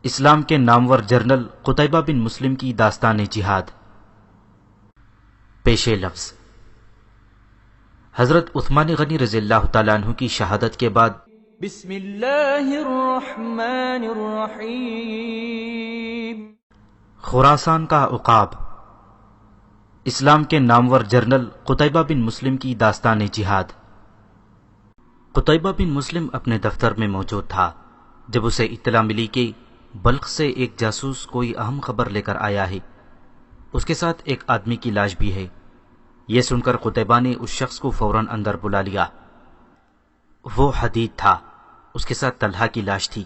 اسلام کے نامور جنرل قتیبہ بن مسلم کی داستان جہاد۔ پیش لفظ حضرت عثمان غنی رضی اللہ تعالیٰ عنہ کی شہادت کے بعد بسم اللہ الرحمن الرحیم۔ خراسان کا عقاب۔ اسلام کے نامور جنرل قتیبہ بن مسلم کی داستان جہاد۔ قتیبہ بن مسلم اپنے دفتر میں موجود تھا جب اسے اطلاع ملی کہ بلخ سے ایک جاسوس کوئی اہم خبر لے کر آیا ہے، اس کے ساتھ ایک آدمی کی لاش بھی ہے۔ یہ سن کر قتیبہ نے اس شخص کو فوراً اندر بلا لیا۔ وہ حدید تھا، اس کے ساتھ طلحہ کی لاش تھی۔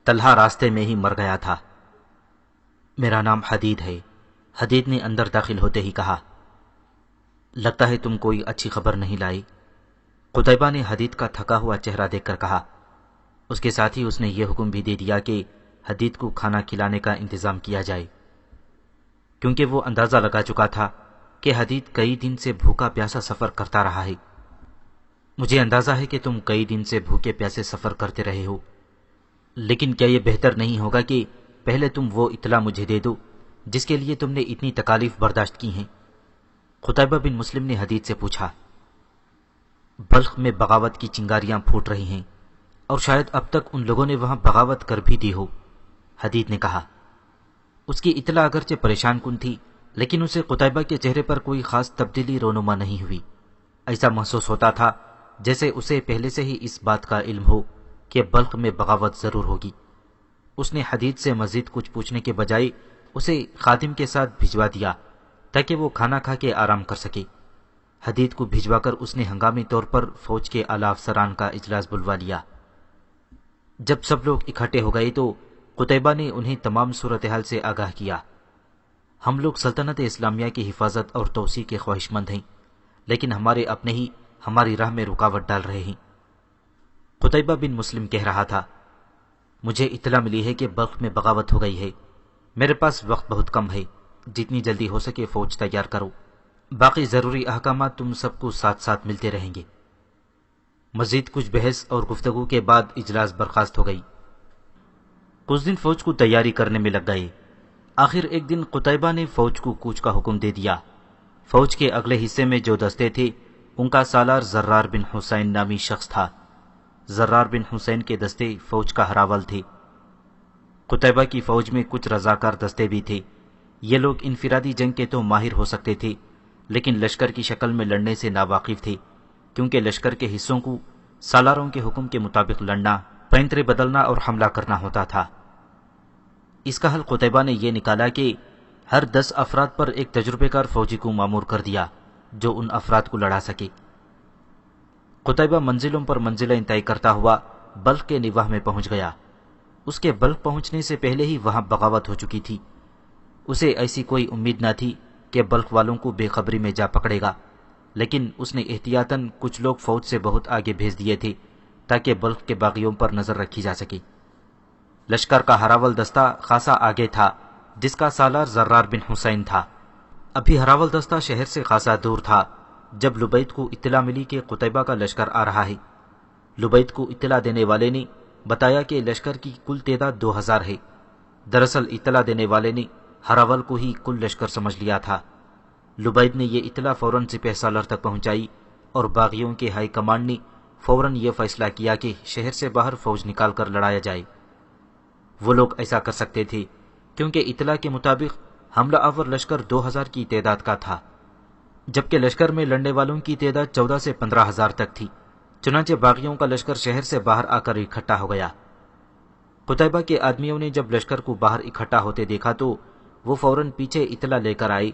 طلحہ راستے میں ہی مر گیا تھا۔ میرا نام حدید ہے، حدید نے اندر داخل ہوتے ہی کہا۔ لگتا ہے تم کوئی اچھی خبر نہیں لائی، قتیبہ نے حدید کا تھکا ہوا چہرہ دیکھ کر کہا۔ اس کے ساتھ ہی اس نے یہ حکم بھی دے دیا کہ حدید کو کھانا کھلانے کا انتظام کیا جائے، کیونکہ وہ اندازہ لگا چکا تھا کہ حدید کئی دن سے بھوکا پیاسا سفر کرتا رہا ہے۔ مجھے اندازہ ہے کہ تم کئی دن سے بھوکے پیاسے سفر کرتے رہے ہو، لیکن کیا یہ بہتر نہیں ہوگا کہ پہلے تم وہ اطلاع مجھے دے دو جس کے لیے تم نے اتنی تکالیف برداشت کی ہیں؟ قتیبہ بن مسلم نے حدید سے پوچھا۔ بلخ میں بغاوت کی چنگاریاں پھوٹ رہی ہیں، اور شاید اب تک ان لوگوں نے وہاں بغاوت کر بھی دی ہو، حدید نے کہا۔ اس کی اطلاع اگرچہ پریشان کن تھی، لیکن اسے قتیبہ کے چہرے پر کوئی خاص تبدیلی رونما نہیں ہوئی۔ ایسا محسوس ہوتا تھا جیسے اسے پہلے سے ہی اس بات کا علم ہو کہ بلخ میں بغاوت ضرور ہوگی۔ اس نے حدید سے مزید کچھ پوچھنے کے بجائے اسے خادم کے ساتھ بھجوا دیا تاکہ وہ کھانا کھا کے آرام کر سکے۔ حدید کو بھجوا کر اس نے ہنگامی طور پر فوج کے اعلیٰ افسران کا اجلاس بلوا لیا۔ جب سب لوگ اکٹھے ہو گئے تو قتیبہ نے انہیں تمام صورتحال سے آگاہ کیا۔ ہم لوگ سلطنت اسلامیہ کی حفاظت اور توسیع کے خواہش مند ہیں، لیکن ہمارے اپنے ہی ہماری راہ میں رکاوٹ ڈال رہے ہیں۔ قتیبہ بن مسلم کہہ رہا تھا، مجھے اطلاع ملی ہے کہ بلخ میں بغاوت ہو گئی ہے۔ میرے پاس وقت بہت کم ہے، جتنی جلدی ہو سکے فوج تیار کرو۔ باقی ضروری احکامات تم سب کو ساتھ ساتھ ملتے رہیں گے۔ مزید کچھ بحث اور گفتگو کے بعد اجلاس برخاست ہو گئی۔ کچھ دن فوج کو تیاری کرنے میں لگ گئے۔ آخر ایک دن قتیبہ نے فوج کو کوچ کا حکم دے دیا۔ فوج کے اگلے حصے میں جو دستے تھے ان کا سالار زرار بن حسین نامی شخص تھا۔ زرار بن حسین کے دستے فوج کا ہراول تھے۔ قتیبہ کی فوج میں کچھ رضاکار دستے بھی تھے۔ یہ لوگ انفرادی جنگ کے تو ماہر ہو سکتے تھے، لیکن لشکر کی شکل میں لڑنے سے ناواقف تھے، کیونکہ لشکر کے حصوں کو سالاروں کے حکم کے مطابق لڑنا، پینترے بدلنا اور حملہ کرنا ہوتا تھا۔ اس کا حل قتیبہ نے یہ نکالا کہ ہر 10 افراد پر ایک تجربے کار فوجی کو مامور کر دیا جو ان افراد کو لڑا سکے۔ قتیبہ منزلوں پر منزلیں طے کرتا ہوا بلخ کے نواح میں پہنچ گیا۔ اس کے بلخ پہنچنے سے پہلے ہی وہاں بغاوت ہو چکی تھی۔ اسے ایسی کوئی امید نہ تھی کہ بلخ والوں کو بے خبری میں جا پکڑے گا، لیکن اس نے احتیاطاً کچھ لوگ فوج سے بہت آگے بھیج دیے تھے تاکہ بلخ کے باغیوں پر نظر رکھی جا سکے۔ لشکر کا ہراول دستہ خاصا آگے تھا، جس کا سالار زرار بن حسین تھا۔ ابھی ہراول دستہ شہر سے خاصا دور تھا جب لبید کو اطلاع ملی کہ قتیبہ کا لشکر آ رہا ہے۔ لبید کو اطلاع دینے والے نے بتایا کہ لشکر کی کل تعداد 2000 ہے۔ دراصل اطلاع دینے والے نے ہراول کو ہی کل لشکر سمجھ لیا تھا۔ لبید نے یہ اطلاع فوراً سپہ سالار تک پہنچائی اور باغیوں کے ہائی کمانڈ نے فوراً یہ فیصلہ کیا کہ شہر سے باہر فوج نکال کر لڑایا جائے۔ وہ لوگ ایسا کر سکتے تھے کیونکہ اطلاع کے مطابق حملہ آور لشکر 2000 کی تعداد کا تھا، جبکہ لشکر میں لڑنے والوں کی تعداد 14 سے 15,000 تک تھی۔ چنانچہ باغیوں کا لشکر شہر سے باہر آ کر اکٹھا ہو گیا۔ قتیبہ کے آدمیوں نے جب لشکر کو باہر اکٹھا ہوتے دیکھا تو وہ فوراً پیچھے اطلاع لے کر آئے۔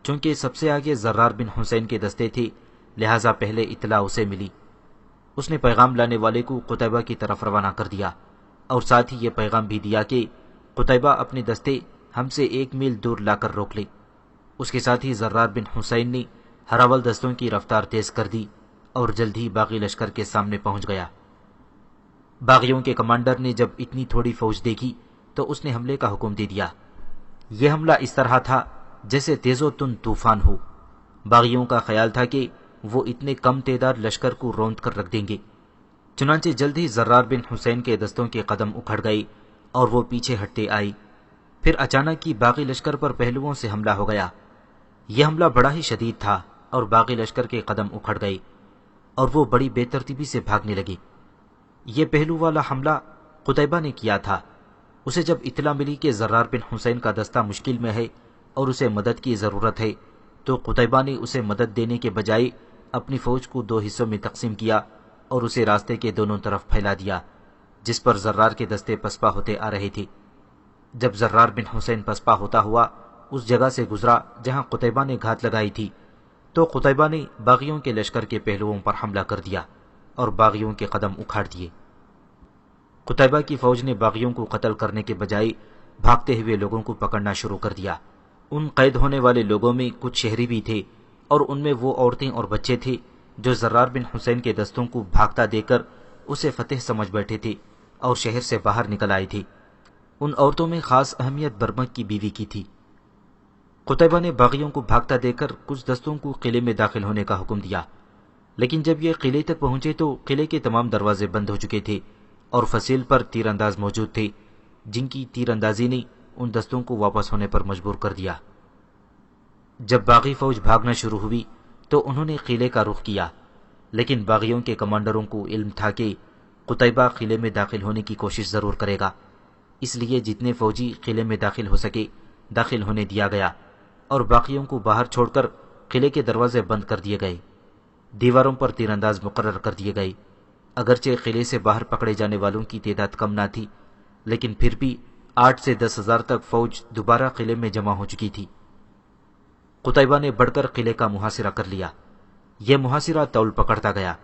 چونکہ سب سے آگے زرار بن حسین کے دستے تھے، لہٰذا پہلے اطلاع اسے ملی۔ اس نے پیغام لانے والے کو قتیبہ کی طرف روانہ کر دیا اور ساتھ ہی یہ پیغام بھی دیا کہ قتیبہ اپنے دستے ہم سے 1 میل دور لا کر روک لے۔ اس کے ساتھ ہی زرار بن حسین نے ہراول دستوں کی رفتار تیز کر دی اور جلد ہی باغی لشکر کے سامنے پہنچ گیا۔ باغیوں کے کمانڈر نے جب اتنی تھوڑی فوج دیکھی تو اس نے حملے کا حکم دے دیا۔ یہ حملہ اس طرح تھا جیسے تیز و تند طوفان ہو۔ باغیوں کا خیال تھا کہ وہ اتنے کم تعداد لشکر کو روند کر رکھ دیں گے۔ چنانچہ جلد ہی زرار بن حسین کے دستوں کے قدم اکھڑ گئے اور وہ پیچھے ہٹتے آئی۔ پھر اچانک ہی باغی لشکر پر پہلوؤں سے حملہ ہو گیا۔ یہ حملہ بڑا ہی شدید تھا اور باغی لشکر کے قدم اکھڑ گئے اور وہ بڑی بے ترتیبی سے بھاگنے لگے۔ یہ پہلو والا حملہ قتیبہ نے کیا تھا۔ اسے جب اطلاع ملی کہ زرار بن حسین کا دستہ مشکل میں ہے اور اسے مدد کی ضرورت ہے، تو قتیبہ نے اسے مدد دینے کے بجائے اپنی فوج کو 2 حصوں میں تقسیم کیا اور اسے راستے کے دونوں طرف پھیلا دیا، جس پر زرار کے دستے پسپا ہوتے آ رہے تھے۔ جب زرار بن حسین پسپا ہوتا ہوا اس جگہ سے گزرا جہاں قتیبہ نے گھات لگائی تھی، تو قتیبہ نے باغیوں کے لشکر کے پہلوؤں پر حملہ کر دیا اور باغیوں کے قدم اکھاڑ دیے۔ قتیبہ کی فوج نے باغیوں کو قتل کرنے کے بجائے بھاگتے ہوئے لوگوں کو پکڑنا شروع کر دیا۔ ان قید ہونے والے لوگوں میں کچھ شہری بھی تھے اور ان میں وہ عورتیں اور بچے تھے جو زرار بن حسین کے دستوں کو بھاگتا دے کر اسے فتح سمجھ بیٹھے تھے اور شہر سے باہر نکل آئے تھے۔ ان عورتوں میں خاص اہمیت برمک کی بیوی کی تھی۔ قتیبہ نے باغیوں کو بھاگتا دے کر کچھ دستوں کو قلعے میں داخل ہونے کا حکم دیا، لیکن جب یہ قلعے تک پہنچے تو قلعے کے تمام دروازے بند ہو چکے تھے اور فصیل پر تیر انداز موجود تھے، جن کی تیر اندازی نے ان دستوں کو واپس ہونے پر مجبور کر دیا۔ جب باغی فوج بھاگنا شروع ہوئی تو انہوں نے قلعے کا رخ کیا، لیکن باغیوں کے کمانڈروں کو علم تھا کہ قتیبہ قلعے میں داخل ہونے کی کوشش ضرور کرے گا، اس لیے جتنے فوجی قلعے میں داخل ہو سکے داخل ہونے دیا گیا اور باقیوں کو باہر چھوڑ کر قلعے کے دروازے بند کر دیے گئے۔ دیواروں پر تیر انداز مقرر کر دیے گئے۔ اگرچہ قلعے سے باہر پکڑے جانے والوں کی تعداد کم نہ تھی، لیکن پھر بھی 8 سے 10 ہزار تک فوج دوبارہ قلعے میں جمع ہو چکی تھی۔ قتیبہ نے بڑھ کر قلعے کا محاصرہ کر لیا۔ یہ محاصرہ طول پکڑتا گیا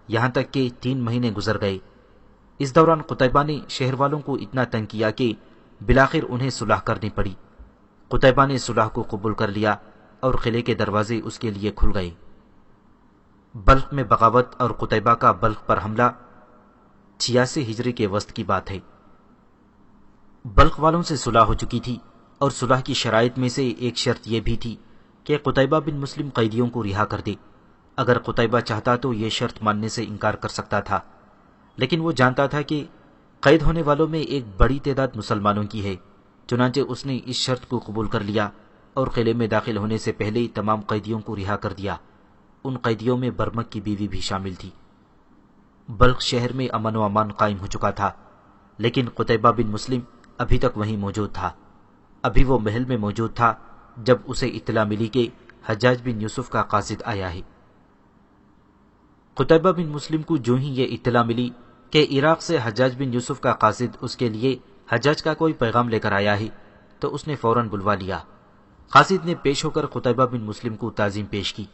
یہاں تک کہ 3 مہینے گزر گئے۔ اس دوران قتیبہ نے شہر والوں کو اتنا تنگ کیا کہ بالآخر انہیں صلح کرنی پڑی۔ قتیبہ نے صلح کو قبول کر لیا اور قلعے کے دروازے اس کے لیے کھل گئے۔ بلخ میں بغاوت اور قتیبہ کا بلخ پر حملہ 86 ہجری کے وسط کی بات ہے۔ بلخ والوں سے صلح ہو چکی تھی اور صلح کی شرائط میں سے ایک شرط یہ بھی تھی کہ قتیبہ بن مسلم قیدیوں کو رہا کر دے۔ اگر قتیبہ چاہتا تو یہ شرط ماننے سے انکار کر سکتا تھا، لیکن وہ جانتا تھا کہ قید ہونے والوں میں ایک بڑی تعداد مسلمانوں کی ہے، چنانچہ اس نے اس شرط کو قبول کر لیا اور قلعے میں داخل ہونے سے پہلے تمام قیدیوں کو رہا کر دیا۔ ان قیدیوں میں برمک کی بیوی بھی شامل تھی۔ بلخ شہر میں امن و امان قائم ہو چکا تھا، لیکن قتیبہ بن مسلم ابھی تک وہیں موجود تھا۔ ابھی وہ محل میں موجود تھا جب اسے اطلاع ملی کہ حجاج بن یوسف کا قاصد آیا ہے۔ قتیبہ بن مسلم کو جو ہی یہ اطلاع ملی کہ عراق سے حجاج بن یوسف کا قاصد اس کے لیے حجاج کا کوئی پیغام لے کر آیا ہے، تو اس نے فوراً بلوا لیا۔ قاصد نے پیش ہو کر قتیبہ بن مسلم کو تعظیم پیش کی۔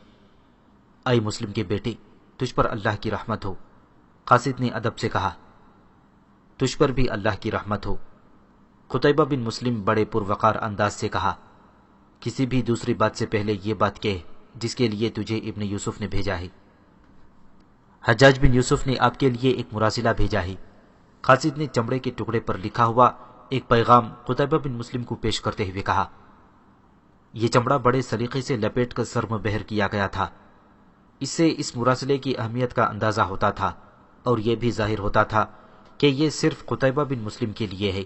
اے مسلم کے بیٹے، تجھ پر اللہ کی رحمت ہو۔ قاصد نے ادب سے کہا، تجھ پر بھی اللہ کی رحمت ہو۔ قتیبہ بن مسلم بڑے پروقار انداز سے کہا، کسی بھی دوسری بات سے پہلے یہ بات کہہ جس کے لیے تجھے ابن یوسف نے بھیجا ہے۔ حجاج بن یوسف نے آپ کے لیے ایک مراسلہ بھیجا ہے۔ قاصد نے چمڑے کے ٹکڑے پر لکھا ہوا ایک پیغام قتیبہ بن مسلم کو پیش کرتے ہوئے کہا، یہ چمڑا بڑے سلیقے سے لپیٹ کر سر میں بہر کیا گیا تھا۔ اس سے اس مراسلے کی اہمیت کا اندازہ ہوتا تھا اور یہ بھی ظاہر ہوتا تھا کہ یہ صرف قتیبہ بن مسلم کے لیے ہے۔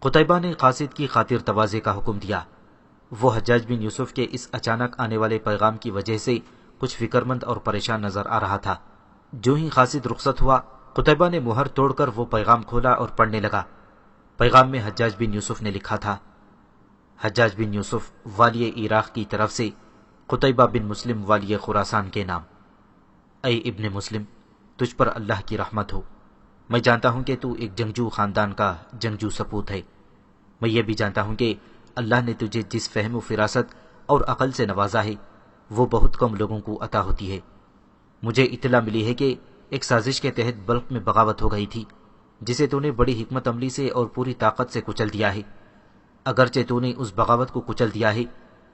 قتیبہ نے قاصد کی خاطر تواضع کا حکم دیا۔ وہ حجاج بن یوسف کے اس اچانک آنے والے پیغام کی وجہ سے کچھ فکرمند اور پریشان نظر آ رہا تھا۔ جو ہی قاصد رخصت ہوا، قتیبہ نے مہر توڑ کر وہ پیغام کھولا اور پڑھنے لگا۔ پیغام میں حجاج بن یوسف نے لکھا تھا، حجاج بن یوسف والی عراق کی طرف سے قتیبہ بن مسلم والی خراسان کے نام۔ اے ابن مسلم، تجھ پر اللہ کی رحمت ہو۔ میں جانتا ہوں کہ تو ایک جنگجو خاندان کا جنگجو سپوت ہے۔ میں یہ بھی جانتا ہوں کہ اللہ نے تجھے جس فہم و فراست اور عقل سے نوازا ہے وہ بہت کم لوگوں کو عطا ہوتی ہے۔ مجھے اطلاع ملی ہے کہ ایک سازش کے تحت بلخ میں بغاوت ہو گئی تھی، جسے تو نے بڑی حکمت عملی سے اور پوری طاقت سے کچل دیا ہے۔ اگرچہ تو نے اس بغاوت کو کچل دیا ہے،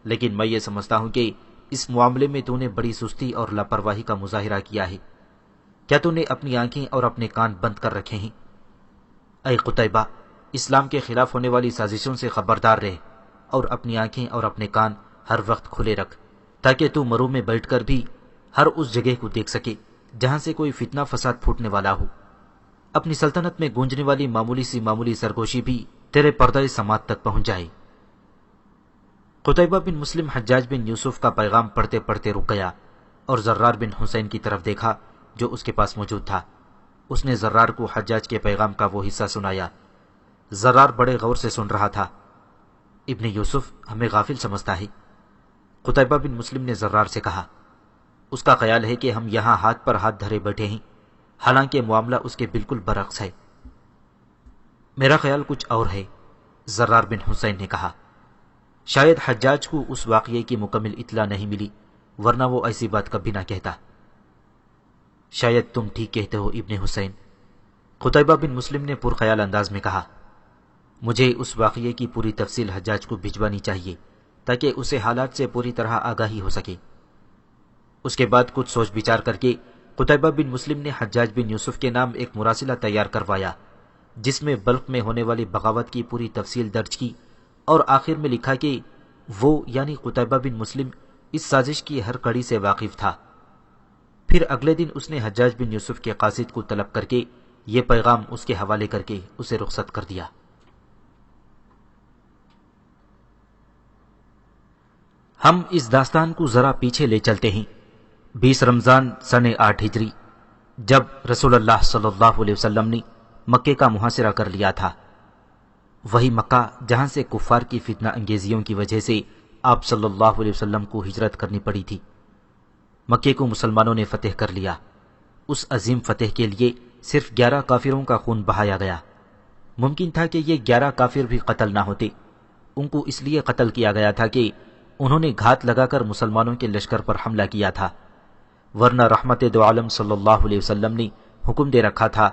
لیکن میں یہ سمجھتا ہوں کہ اس معاملے میں تو نے بڑی سستی اور لاپرواہی کا مظاہرہ کیا ہے۔ کیا تو نے اپنی آنکھیں اور اپنے کان بند کر رکھے ہیں؟ اے قتیبہ، اسلام کے خلاف ہونے والی سازشوں سے خبردار رہ اور اپنی آنکھیں اور اپنے کان ہر وقت کھلے رکھ، تاکہ تو مرو میں بیٹھ کر بھی ہر اس جگہ کو دیکھ سکے جہاں سے کوئی فتنہ فساد پھوٹنے والا ہو۔ اپنی سلطنت میں گونجنے والی معمولی سرگوشی بھی تیرے پردہ سماعت تک پہنچ جائے۔ قتیبہ بن مسلم حجاج بن یوسف کا پیغام پڑھتے پڑھتے رک گیا اور زرار بن حسین کی طرف دیکھا جو اس کے پاس موجود تھا۔ اس نے زرار کو حجاج کے پیغام کا وہ حصہ سنایا۔ زرار بڑے غور سے سن رہا تھا۔ ابن یوسف ہمیں غافل سمجھتا ہے، قتیبہ بن مسلم نے زرار سے کہا۔ اس کا خیال ہے کہ ہم یہاں ہاتھ پر ہاتھ دھرے بیٹھے ہیں، حالانکہ معاملہ اس کے بالکل برعکس ہے۔ میرا خیال کچھ اور ہے، زرار بن حسین نے کہا۔ شاید حجاج کو اس واقعے کی مکمل اطلاع نہیں ملی، ورنہ وہ ایسی بات کبھی نہ کہتا۔ شاید تم ٹھیک کہتے ہو ابن حسین، قتیبہ بن مسلم نے پرخیال انداز میں کہا۔ مجھے اس واقعے کی پوری تفصیل حجاج کو بھجوانی چاہیے تاکہ اسے حالات سے پوری طرح آگاہی ہو سکے۔ اس کے بعد کچھ سوچ بچار کر کے قتیبہ بن مسلم نے حجاج بن یوسف کے نام ایک مراسلہ تیار کروایا، جس میں بلخ میں ہونے والی بغاوت کی پوری تفصیل درج کی اور آخر میں لکھا کہ وہ یعنی قتیبہ بن مسلم اس سازش کی ہر کڑی سے واقف تھا۔ پھر اگلے دن اس نے حجاج بن یوسف کے قاصد کو طلب کر کے یہ پیغام اس کے حوالے کر کے اسے رخصت کر دیا۔ ہم اس داستان کو ذرا پیچھے لے چلتے ہیں۔ 20 رمضان سن 8 ہجری، جب رسول اللہ صلی اللہ علیہ وسلم نے مکے کا محاصرہ کر لیا تھا، وہی مکہ جہاں سے کفار کی فتنہ انگیزیوں کی وجہ سے آپ صلی اللہ علیہ وسلم کو ہجرت کرنی پڑی تھی۔ مکے کو مسلمانوں نے فتح کر لیا۔ اس عظیم فتح کے لیے صرف 11 کافروں کا خون بہایا گیا۔ ممکن تھا کہ یہ 11 کافر بھی قتل نہ ہوتے۔ ان کو اس لیے قتل کیا گیا تھا کہ انہوں نے گھات لگا کر مسلمانوں کے لشکر پر حملہ کیا تھا، ورنہ رحمت دو عالم صلی اللہ علیہ وسلم نے حکم دے رکھا تھا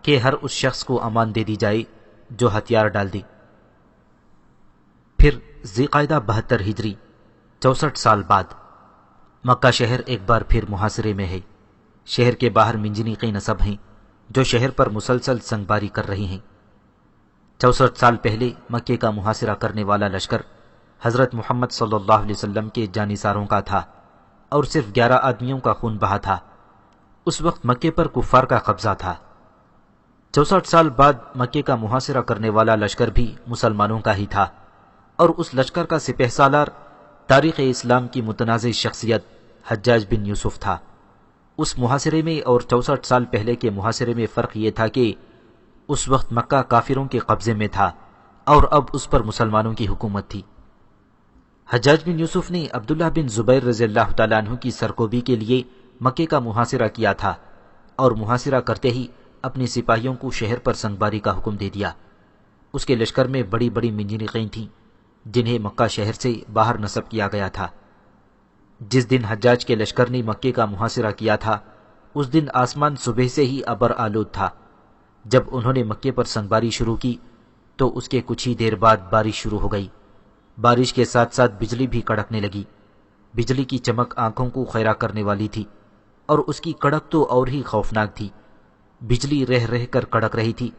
کہ ہر اس شخص کو امان دے دی جائے جو ہتھیار ڈال دی۔ پھر ذی قعدہ 72 ہجری، 64 سال بعد، مکہ شہر ایک بار پھر محاصرے میں ہے۔ شہر کے باہر منجنیقی نصب ہیں جو شہر پر مسلسل سنگباری کر رہی ہیں۔ 64 سال پہلے مکے کا محاصرہ کرنے والا لشکر حضرت محمد صلی اللہ علیہ وسلم کے جانثاروں کا تھا اور صرف 11 آدمیوں کا خون بہا تھا۔ اس وقت مکے پر کفار کا قبضہ تھا۔ 64 سال بعد مکے کا محاصرہ کرنے والا لشکر بھی مسلمانوں کا ہی تھا، اور اس لشکر کا سپہ سالار تاریخ اسلام کی متنازع شخصیت حجاج بن یوسف تھا۔ اس محاصرے میں اور 64 سال پہلے کے محاصرے میں فرق یہ تھا کہ اس وقت مکہ کافروں کے قبضے میں تھا اور اب اس پر مسلمانوں کی حکومت تھی۔ حجاج بن یوسف نے عبداللہ بن زبیر رضی اللہ تعالیٰ عنہ کی سرکوبی کے لیے مکے کا محاصرہ کیا تھا، اور محاصرہ کرتے ہی اپنے سپاہیوں کو شہر پر سنگباری کا حکم دے دیا۔ اس کے لشکر میں بڑی بڑی منجنیقیں تھیں جنہیں مکہ شہر سے باہر نصب کیا گیا تھا۔ جس دن حجاج کے لشکر نے مکے کا محاصرہ کیا تھا، اس دن آسمان صبح سے ہی ابر آلود تھا۔ جب انہوں نے مکے پر سنگباری شروع کی تو اس کے کچھ ہی دیر بعد بارش شروع ہو گئی۔ بارش کے ساتھ ساتھ بجلی بھی کڑکنے لگی۔ بجلی کی چمک آنکھوں کو خیرہ کرنے والی تھی، اور اس کی کڑک تو اور ہی خوفناک تھی۔ بجلی رہ رہ کر کڑک رہی تھی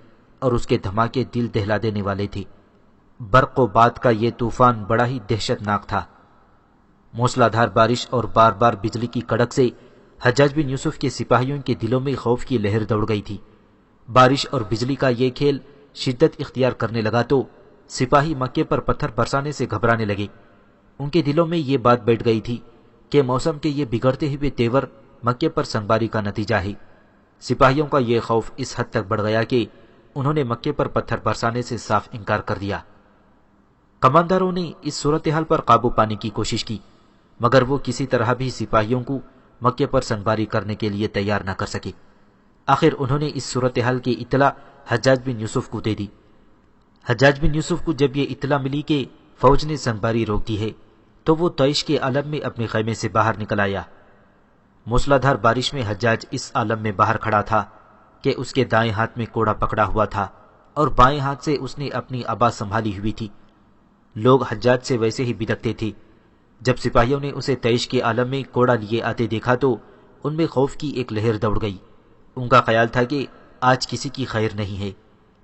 اور اس کے دھماکے دل دہلا دینے والے تھے۔ برق و باد کا یہ طوفان بڑا ہی دہشت ناک تھا۔ موسلا دھار بارش اور بار بار بجلی کی کڑک سے حجاج بن یوسف کے سپاہیوں کے دلوں میں خوف کی لہر دوڑ گئی تھی۔ بارش اور بجلی کا یہ کھیل شدت اختیار کرنے لگا تو سپاہی مکے پر پتھر برسانے سے گھبرانے لگے۔ ان کے دلوں میں یہ بات بیٹھ گئی تھی کہ موسم کے یہ بگڑتے ہوئے تیور مکے پر سنگباری کا نتیجہ ہے۔ سپاہیوں کا یہ خوف اس حد تک بڑھ گیا کہ انہوں نے مکے پر پتھر برسانے سے صاف انکار کر دیا۔ کمانداروں نے اس صورتحال پر قابو پانے کی کوشش کی، مگر وہ کسی طرح بھی سپاہیوں کو مکے پر سنگباری کرنے کے لیے تیار نہ کر سکے۔ آخر انہوں نے اس صورتحال کی اطلاع حجاج بن یوسف کو دے دی۔ حجاج بن یوسف کو جب یہ اطلاع ملی کہ فوج نے سنگباری روک دی ہے تو وہ طیش کے عالم میں اپنے خیمے سے باہر نکل آیا۔ موسلادھار بارش میں حجاج اس عالم میں باہر کھڑا تھا کہ اس کے دائیں ہاتھ میں کوڑا پکڑا ہوا تھا اور بائیں ہاتھ سے اس نے اپنی عبا سنبھالی ہوئی تھی۔ لوگ حجاج سے ویسے ہی بدکتے تھے۔ جب سپاہیوں نے اسے طیش کے عالم میں کوڑا لیے آتے دیکھا تو ان میں خوف کی ایک لہر دوڑ گئی۔ ان کا خیال تھا کہ آج کسی کی خیر نہیں ہے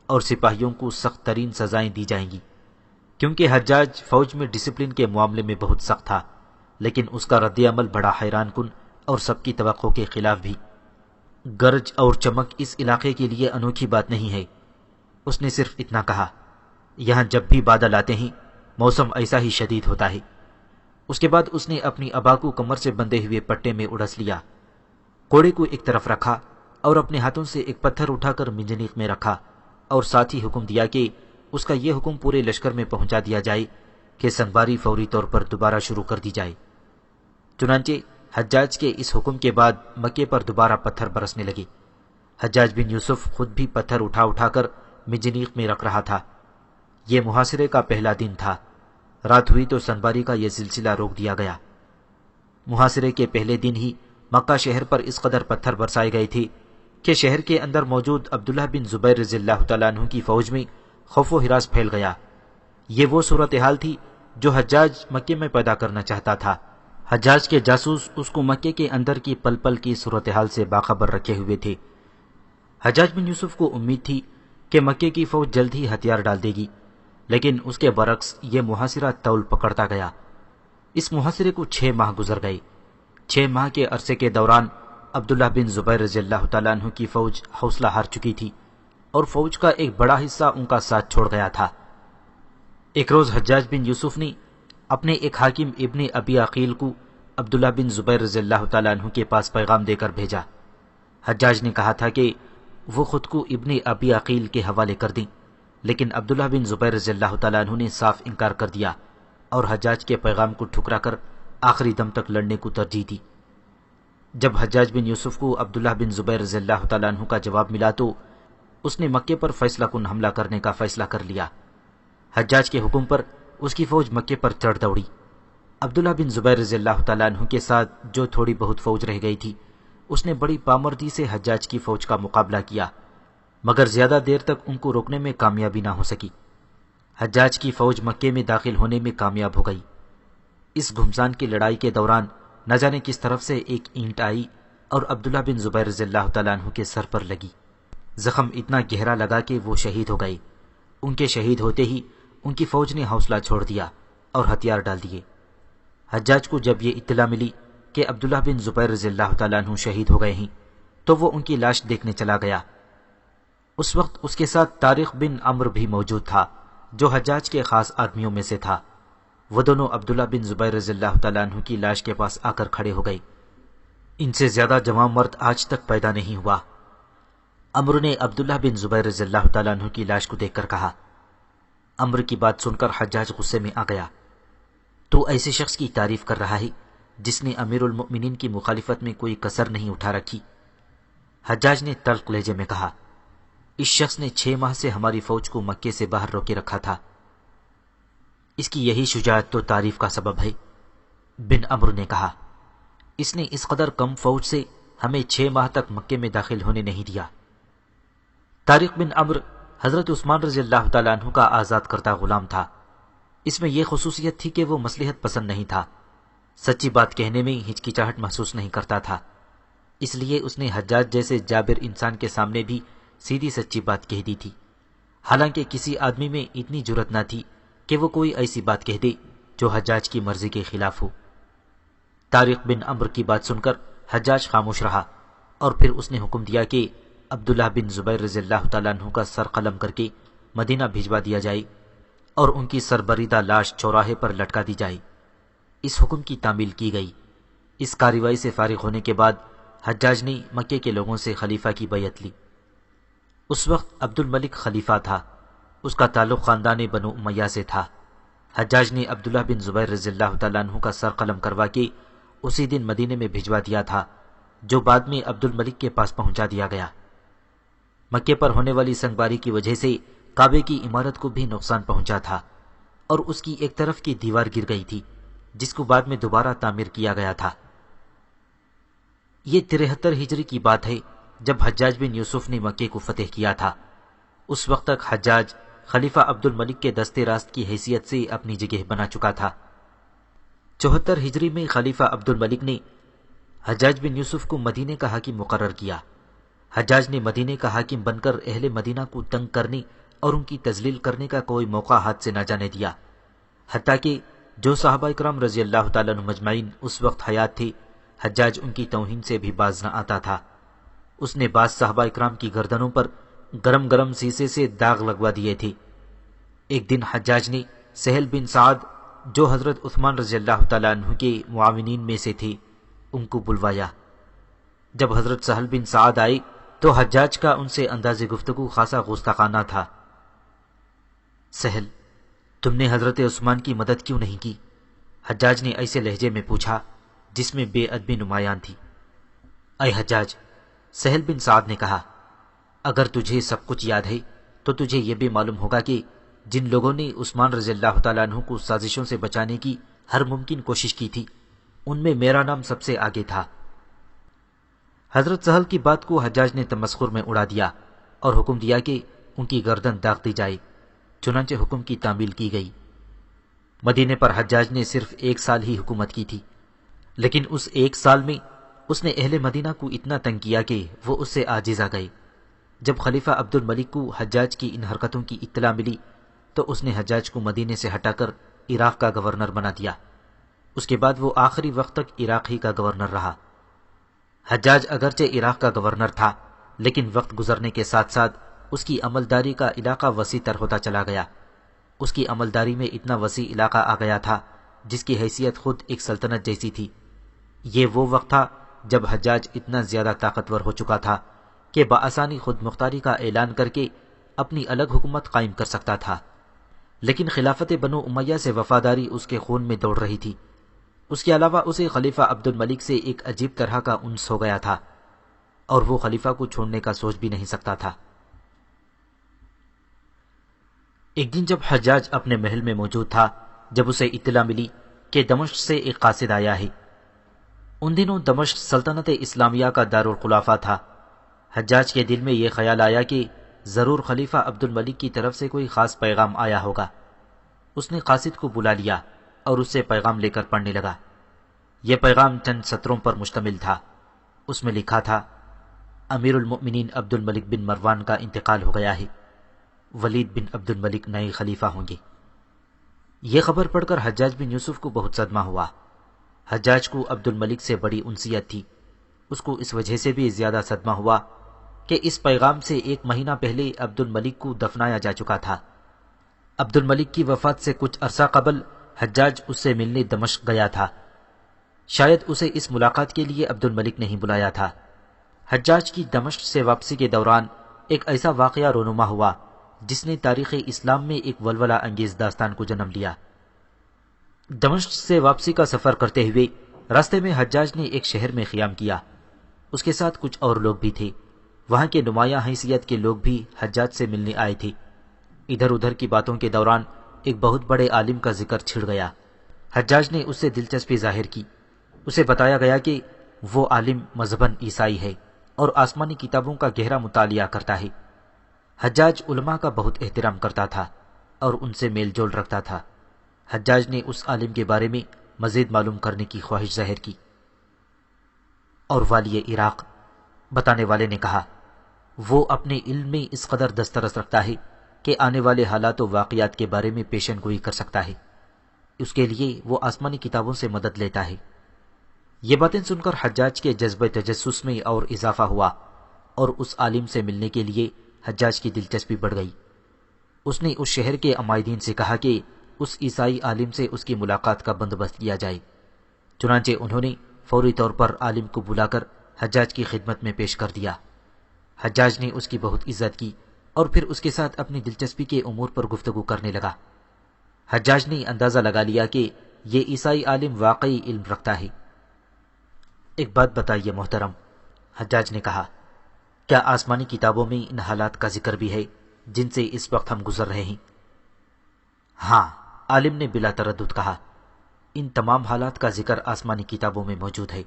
اور سپاہیوں کو سخت ترین سزائیں دی جائیں گی، کیونکہ حجاج فوج میں ڈسپلن کے معاملے میں بہت سخت تھا، لیکن اس کا رد عمل بڑا حیران کن اور سب کی توقع کے خلاف بھی۔ گرج اور چمک اس علاقے کے لیے انوکھی بات نہیں ہے۔ اس نے صرف اتنا کہا، یہاں جب بھی بادل آتے ہیں موسم ایسا ہی شدید ہوتا ہے۔ اس کے بعد اس نے اپنی ابا کو کمر سے بندھے ہوئے پٹے میں اڑس لیا، کوڑے کو ایک طرف رکھا اور اپنے ہاتھوں سے ایک پتھر اٹھا کر منجنیق میں رکھا، اور ساتھ ہی حکم دیا کہ اس کا یہ حکم پورے لشکر میں پہنچا دیا جائے کہ سنگباری فوری طور پر دوبارہ شروع کر دی جائے۔ چنانچہ حجاج کے اس حکم کے بعد مکے پر دوبارہ پتھر برسنے لگے۔ حجاج بن یوسف خود بھی پتھر اٹھا اٹھا کر منجنیق میں رکھ رہا تھا۔ یہ محاصرے کا پہلا دن تھا۔ رات ہوئی تو سنگباری کا یہ سلسلہ روک دیا گیا۔ محاصرے کے پہلے دن ہی مکہ شہر پر اس قدر پتھر برسائے گئے تھے کہ شہر کے اندر موجود عبداللہ بن زبیر رضی اللہ تعالیٰ عنہ کی فوج میں خوف و ہراس پھیل گیا۔ یہ وہ صورتحال تھی جو حجاج مکے میں پیدا کرنا چاہتا تھا۔ حجاج کے جاسوس اس کو مکے کے اندر کی پل پل کی صورتحال سے باخبر رکھے ہوئے تھے۔ حجاج بن یوسف کو امید تھی کہ مکے کی فوج جلد ہی ہتھیار ڈال دے گی، لیکن اس کے برعکس یہ محاصرہ طول پکڑتا گیا۔ اس محاصرے کو 6 ماہ گزر گئے۔ 6 ماہ کے عرصے کے دوران عبداللہ بن زبیر رضی اللہ تعالیٰ عنہ کی فوج حوصلہ ہار چکی تھی اور فوج کا ایک بڑا حصہ ان کا ساتھ چھوڑ گیا تھا۔ ایک روز حجاج بن یوسف نے اپنے ایک حاکم ابن ابی عقیل کو عبداللہ بن زبیر رضی اللہ تعالیٰ عنہ کے پاس پیغام دے کر بھیجا۔ حجاج نے کہا تھا کہ وہ خود کو ابن ابی عقیل کے حوالے کر دیں، لیکن عبداللہ بن زبیر رضی اللہ تعالیٰ عنہ نے صاف انکار کر دیا اور حجاج کے پیغام کو ٹھکرا کر آخری دم تک لڑنے کو ترجیح دی۔ جب حجاج بن یوسف کو عبداللہ بن زبیر رضی اللہ تعالیٰ عنہ کا جواب ملا تو اس نے مکے پر فیصلہ کن حملہ کرنے کا فیصلہ کر لیا۔ حجاج کے حکم پر اس کی فوج مکے پر چڑھ دوڑی۔ عبداللہ بن زبیر رضی اللہ تعالیٰ عنہ کے ساتھ جو تھوڑی بہت فوج رہ گئی تھی اس نے بڑی پامردی سے حجاج کی فوج کا مقابلہ کیا، مگر زیادہ دیر تک ان کو روکنے میں کامیابی نہ ہو سکی۔ حجاج کی فوج مکے میں داخل ہونے میں کامیاب ہو گئی۔ اس گھمسان کی لڑائی کے دوران نہ جانے کس طرف سے ایک اینٹ آئی اور عبداللہ بن زبیر رضی اللہ تعالیٰ عنہ کے سر پر لگی۔ زخم اتنا گہرا لگا کہ وہ شہید ہو گئے۔ ان کے شہید ہوتے ہی ان کی فوج نے حوصلہ چھوڑ دیا اور ہتھیار ڈال دیے۔ حجاج کو جب یہ اطلاع ملی کہ عبداللہ بن زبیر رضی اللہ تعالیٰ عنہ شہید ہو گئے ہیں تو وہ ان کی لاش دیکھنے چلا گیا۔ اس وقت اس کے ساتھ طارق بن عمرو بھی موجود تھا جو حجاج کے خاص آدمیوں میں سے تھا۔ وہ دونوں عبداللہ بن زبیر رضی اللہ تعالیٰ عنہ کی لاش کے پاس آ کر کھڑے ہو گئے۔ ان سے زیادہ جوان مرد آج تک پیدا نہیں ہوا۔ عمرو نے عبداللہ بن زبیر رضی اللہ تعالیٰ عنہ کی لاش کو دیکھ کر کہا۔ عمرو کی بات سن کر حجاج غصے میں آ گیا۔ تو ایسے شخص کی تعریف کر رہا ہے جس نے امیر المؤمنین کی مخالفت میں کوئی کسر نہیں اٹھا رکھی۔ حجاج نے تلخ لہجے میں کہا، اس شخص نے 6 ماہ سے ہماری فوج کو مکے سے باہر روکے رکھا تھا۔ اس کی یہی شجاعت تو تعریف کا سبب ہے۔ بن عمرو نے کہا، اس نے اس قدر کم فوج سے ہمیں 6 ماہ تک مکے میں داخل ہونے نہیں دیا۔ طارق بن عمرو حضرت عثمان رضی اللہ تعالیٰ عنہ کا آزاد کردہ غلام تھا۔ اس میں یہ خصوصیت تھی کہ وہ مصلحت پسند نہیں تھا، سچی بات کہنے میں ہچکچاہٹ محسوس نہیں کرتا تھا۔ اس لیے اس نے حجاج جیسے جابر انسان کے سامنے بھی سیدھی سچی بات کہہ دی تھی، حالانکہ کسی آدمی میں اتنی جرأت نہ تھی کہ وہ کوئی ایسی بات کہہ دے جو حجاج کی مرضی کے خلاف ہو۔ طارق بن عمرو کی بات سن کر حجاج خاموش رہا اور پھر اس نے حکم دیا کہ عبداللہ بن زبیر رضی اللہ تعالیٰ عنہ کا سر قلم کر کے مدینہ بھجوا دیا جائے اور ان کی سربریدہ لاش چوراہے پر لٹکا دی جائے۔ اس حکم کی تعمیل کی گئی۔ اس کارروائی سے فارغ ہونے کے بعد حجاج نے مکے کے لوگوں سے خلیفہ کی بیعت لی۔ اس وقت عبد الملک خلیفہ تھا، اس کا تعلق خاندان بنو امیہ سے تھا۔ حجاج نے عبداللہ بن زبیر رضی اللہ تعالیٰ عنہ کا سر قلم کروا کے اسی دن مدینے میں بھجوا دیا تھا، جو بعد میں عبد الملک کے پاس پہنچا دیا گیا۔ مکے پر ہونے والی سنگباری کی وجہ سے کعبے کی عمارت کو بھی نقصان پہنچا تھا اور اس کی ایک طرف کی دیوار گر گئی تھی جس کو بعد میں دوبارہ تعمیر کیا گیا تھا۔ یہ 73 ہجری کی بات ہے جب حجاج بن یوسف نے مکے کو فتح کیا تھا۔ اس وقت تک حجاج خلیفہ عبد الملک کے دستے راست کی حیثیت سے اپنی جگہ بنا چکا تھا۔ 74 ہجری میں خلیفہ عبد الملک نے حجاج بن یوسف کو مدینے کا حاکم مقرر کیا۔ حجاج نے مدینے کا حاکم بن کر اہل مدینہ کو تنگ کرنے اور ان کی تذلیل کرنے کا کوئی موقع ہاتھ سے نہ جانے دیا، حتیٰ کہ جو صحابہ کرام رضی اللہ تعالیٰ عنہ مجمعین اس وقت حیات تھے، حجاج ان کی توہین سے بھی باز نہ آتا تھا۔ اس نے بعض صحابہ اکرام کی گردنوں پر گرم گرم سیسے سے داغ لگوا دیے تھے۔ ایک دن حجاج نے سہل بن سعد جو حضرت عثمان رضی اللہ تعالیٰ عنہ کے معاونین میں سے تھے ان کو بلوایا۔ جب حضرت سہل بن سعد آئے تو حجاج کا ان سے انداز گفتگو خاصا گستاخانہ تھا۔ سہل، تم نے حضرت عثمان کی مدد کیوں نہیں کی؟ حجاج نے ایسے لہجے میں پوچھا جس میں بے ادبی نمایاں تھی۔ اے حجاج، سہل بن سعد نے کہا، اگر تجھے سب کچھ یاد ہے تو تجھے یہ بھی معلوم ہوگا کہ جن لوگوں نے عثمان رضی اللہ تعالیٰ عنہ کو سازشوں سے بچانے کی ہر ممکن کوشش کی تھی ان میں میرا نام سب سے آگے تھا۔ حضرت سہل کی بات کو حجاج نے تمسخر میں اڑا دیا اور حکم دیا کہ ان کی گردن داغ دی جائے۔ چنانچہ حکم کی تعمیل کی گئی۔ مدینے پر حجاج نے صرف 1 سال ہی حکومت کی تھی، لیکن اس 1 سال میں اس نے اہل مدینہ کو اتنا تنگ کیا کہ وہ اس سے عاجز آ گئے۔ جب خلیفہ عبد الملک کو حجاج کی ان حرکتوں کی اطلاع ملی تو اس نے حجاج کو مدینے سے ہٹا کر عراق کا گورنر بنا دیا۔ اس کے بعد وہ آخری وقت تک عراق ہی کا گورنر رہا۔ حجاج اگرچہ عراق کا گورنر تھا، لیکن وقت گزرنے کے ساتھ ساتھ اس کی عملداری کا علاقہ وسیع تر ہوتا چلا گیا۔ اس کی عملداری میں اتنا وسیع علاقہ آ گیا تھا جس کی حیثیت خود ایک سلطنت جیسی تھی۔ یہ وہ وقت تھا جب حجاج اتنا زیادہ طاقتور ہو چکا تھا کہ بآسانی خود مختاری کا اعلان کر کے اپنی الگ حکومت قائم کر سکتا تھا۔ لیکن خلافت بنو امیہ سے وفاداری اس کے خون میں دوڑ رہی تھی۔ اس کے علاوہ اسے خلیفہ عبد الملک سے ایک عجیب طرح کا انس ہو گیا تھا اور وہ خلیفہ کو چھوڑنے کا سوچ بھی نہیں سکتا تھا۔ ایک دن جب حجاج اپنے محل میں موجود تھا، جب اسے اطلاع ملی کہ دمشق سے ایک قاصد آیا ہے۔ ان دنوں دمشق سلطنت اسلامیہ کا دارالخلافہ تھا۔ حجاج کے دل میں یہ خیال آیا کہ ضرور خلیفہ عبد الملک کی طرف سے کوئی خاص پیغام آیا ہوگا۔ اس نے قاصد کو بلا لیا اور اس سے پیغام لے کر پڑھنے لگا۔ یہ پیغام چند سطروں پر مشتمل تھا۔ اس میں لکھا تھا، امیر المؤمنین عبد الملک بن مروان کا انتقال ہو گیا ہے، ولید بن عبد الملک نئے خلیفہ ہوں گے۔ یہ خبر پڑھ کر حجاج بن یوسف کو بہت صدمہ ہوا۔ حجاج کو عبد الملک سے بڑی انسیت تھی۔ اس کو اس وجہ سے بھی زیادہ صدمہ ہوا کہ اس پیغام سے 1 مہینہ پہلے عبد الملک کو دفنایا جا چکا تھا۔ عبد الملک کی وفات سے کچھ عرصہ قبل حجاج اس سے ملنے دمشق گیا تھا۔ شاید اسے اس ملاقات کے لیے عبد الملک نہیں بلایا تھا۔ حجاج کی دمشق سے واپسی کے دوران ایک ایسا واقعہ رونما ہوا جس نے تاریخ اسلام میں ایک ولولہ انگیز داستان کو جنم لیا۔ دمشق سے واپسی کا سفر کرتے ہوئے راستے میں حجاج نے ایک شہر میں قیام کیا۔ اس کے ساتھ کچھ اور لوگ بھی تھے۔ وہاں کے نمایاں حیثیت کے لوگ بھی حجاج سے ملنے آئے تھے۔ ادھر ادھر کی باتوں کے دوران ایک بہت بڑے عالم کا ذکر چھڑ گیا۔ حجاج نے اس سے دلچسپی ظاہر کی۔ اسے بتایا گیا کہ وہ عالم مذہباً عیسائی ہے اور آسمانی کتابوں کا گہرا مطالعہ کرتا ہے۔ حجاج علماء کا بہت احترام کرتا تھا اور ان سے میل جول رکھتا تھا۔ حجاج نے اس عالم کے بارے میں مزید معلوم کرنے کی خواہش ظاہر کی۔ اور والی عراق، بتانے والے نے کہا، وہ اپنے علم میں اس قدر دسترس رکھتا ہے کہ آنے والے حالات و واقعات کے بارے میں پیشن گوئی کر سکتا ہے۔ اس کے لیے وہ آسمانی کتابوں سے مدد لیتا ہے۔ یہ باتیں سن کر حجاج کے جذبہ تجسس میں اور اضافہ ہوا اور اس عالم سے ملنے کے لیے حجاج کی دلچسپی بڑھ گئی۔ اس نے اس شہر کے عمائدین سے کہا کہ اس عیسائی عالم سے اس کی ملاقات کا بندوبست کیا جائے۔ چنانچہ انہوں نے فوری طور پر عالم کو بلا کر حجاج کی خدمت میں پیش کر دیا۔ حجاج نے اس کی بہت عزت کی اور پھر اس کے ساتھ اپنی دلچسپی کے امور پر گفتگو کرنے لگا۔ حجاج نے اندازہ لگا لیا کہ یہ عیسائی عالم واقعی علم رکھتا ہے۔ ایک بات بتائیے محترم، حجاج نے کہا، کیا آسمانی کتابوں میں ان حالات کا ذکر بھی ہے جن سے اس وقت ہم گزر رہے ہیں؟ ہاں، عالم نے بلا تردد کہا، ان تمام حالات کا ذکر آسمانی کتابوں میں موجود ہے،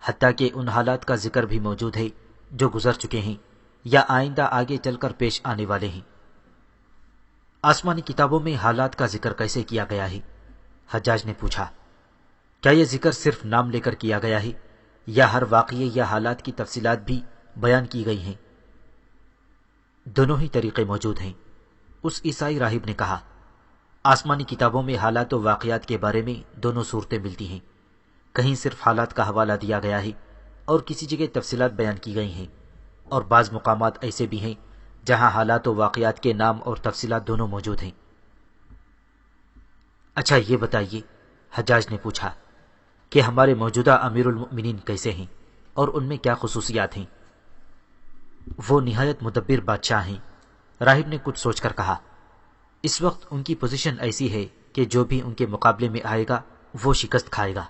حتیٰ کہ ان حالات کا ذکر بھی موجود ہے جو گزر چکے ہیں یا آئندہ آگے چل کر پیش آنے والے ہیں۔ آسمانی کتابوں میں حالات کا ذکر کیسے کیا گیا ہے؟ حجاج نے پوچھا، کیا یہ ذکر صرف نام لے کر کیا گیا ہے یا ہر واقعے یا حالات کی تفصیلات بھی بیان کی گئی ہیں؟ دونوں ہی طریقے موجود ہیں، اس عیسائی راہب نے کہا۔ آسمانی کتابوں میں حالات و واقعات کے بارے میں دونوں صورتیں ملتی ہیں، کہیں صرف حالات کا حوالہ دیا گیا ہے اور کسی جگہ تفصیلات بیان کی گئی ہیں۔ اور بعض مقامات ایسے بھی ہیں جہاں حالات و واقعات کے نام اور تفصیلات دونوں موجود ہیں۔ اچھا یہ بتائیے، حجاج نے پوچھا، کہ ہمارے موجودہ امیر المؤمنین کیسے ہیں اور ان میں کیا خصوصیات ہیں؟ وہ نہایت مدبر بادشاہ ہیں، راہب نے کچھ سوچ کر کہا۔ اس وقت ان کی پوزیشن ایسی ہے کہ جو بھی ان کے مقابلے میں آئے گا وہ شکست کھائے گا۔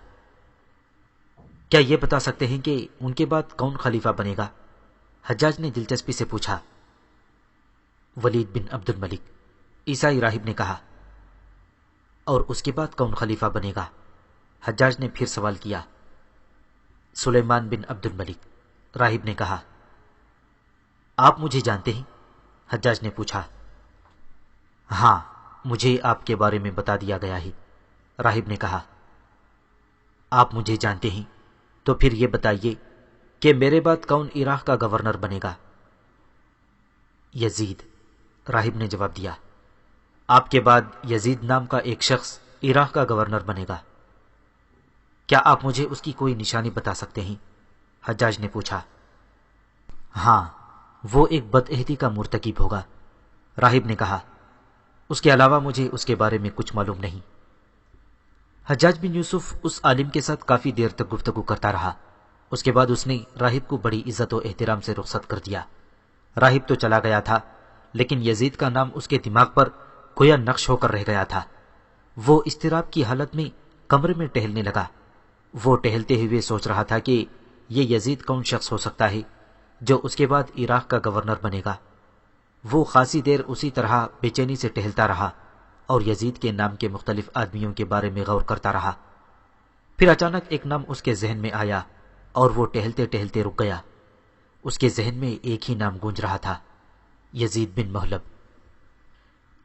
کیا یہ بتا سکتے ہیں کہ ان کے بعد کون خلیفہ بنے گا؟ حجاج نے دلچسپی سے پوچھا۔ ولید بن عبد الملک، عیسائی راہب نے کہا۔ اور اس کے بعد کون خلیفہ بنے گا؟ حجاج نے پھر سوال کیا۔ سلیمان بن عبد الملک، راہب نے کہا۔ آپ مجھے جانتے ہیں؟ حجاج نے پوچھا۔ ہاں، مجھے آپ کے بارے میں بتا دیا گیا ہے، راہب نے کہا۔ آپ مجھے جانتے ہیں تو پھر یہ بتائیے کہ میرے بعد کون عراق کا گورنر بنے گا؟ یزید، راہب نے جواب دیا۔ آپ کے بعد یزید نام کا ایک شخص عراق کا گورنر بنے گا۔ کیا آپ مجھے اس کی کوئی نشانی بتا سکتے ہیں؟ حجاج نے پوچھا۔ ہاں، وہ ایک بدعہدی کا مرتکب ہوگا، راہب نے کہا۔ اس کے علاوہ مجھے اس کے بارے میں کچھ معلوم نہیں۔ حجاج بن یوسف اس عالم کے ساتھ کافی دیر تک گفتگو کرتا رہا۔ اس کے بعد اس نے راہب کو بڑی عزت و احترام سے رخصت کر دیا۔ راہب تو چلا گیا تھا، لیکن یزید کا نام اس کے دماغ پر گویا نقش ہو کر رہ گیا تھا۔ وہ اضطراب کی حالت میں کمرے میں ٹہلنے لگا۔ وہ ٹہلتے ہوئے سوچ رہا تھا کہ یہ یزید کون شخص ہو سکتا ہے جو اس کے بعد عراق کا گورنر بنے گا۔ وہ خاصی دیر اسی طرح بے چینی سے ٹہلتا رہا اور یزید کے نام کے مختلف آدمیوں کے بارے میں غور کرتا رہا۔ پھر اچانک ایک نام اس کے ذہن میں آیا اور وہ ٹہلتے ٹہلتے رک گیا۔ اس کے ذہن میں ایک ہی نام گونج رہا تھا، یزید بن محلب۔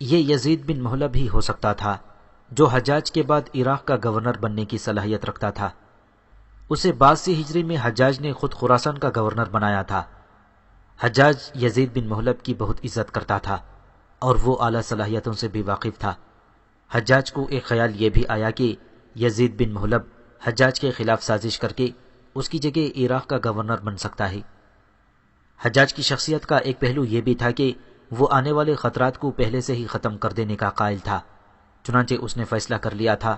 یہ یزید بن محلب ہی ہو سکتا تھا جو حجاج کے بعد عراق کا گورنر بننے کی صلاحیت رکھتا تھا۔ اسے 82 ہجری میں حجاج نے خود خراسان کا گورنر بنایا تھا۔ حجاج یزید بن محلب کی بہت عزت کرتا تھا اور وہ اعلیٰ صلاحیتوں سے بھی واقف تھا۔ حجاج کو ایک خیال یہ بھی آیا کہ یزید بن محلب حجاج کے خلاف سازش کر کے اس کی جگہ عراق کا گورنر بن سکتا ہے۔ حجاج کی شخصیت کا ایک پہلو یہ بھی تھا کہ وہ آنے والے خطرات کو پہلے سے ہی ختم کر دینے کا قائل تھا۔ چنانچہ اس نے فیصلہ کر لیا تھا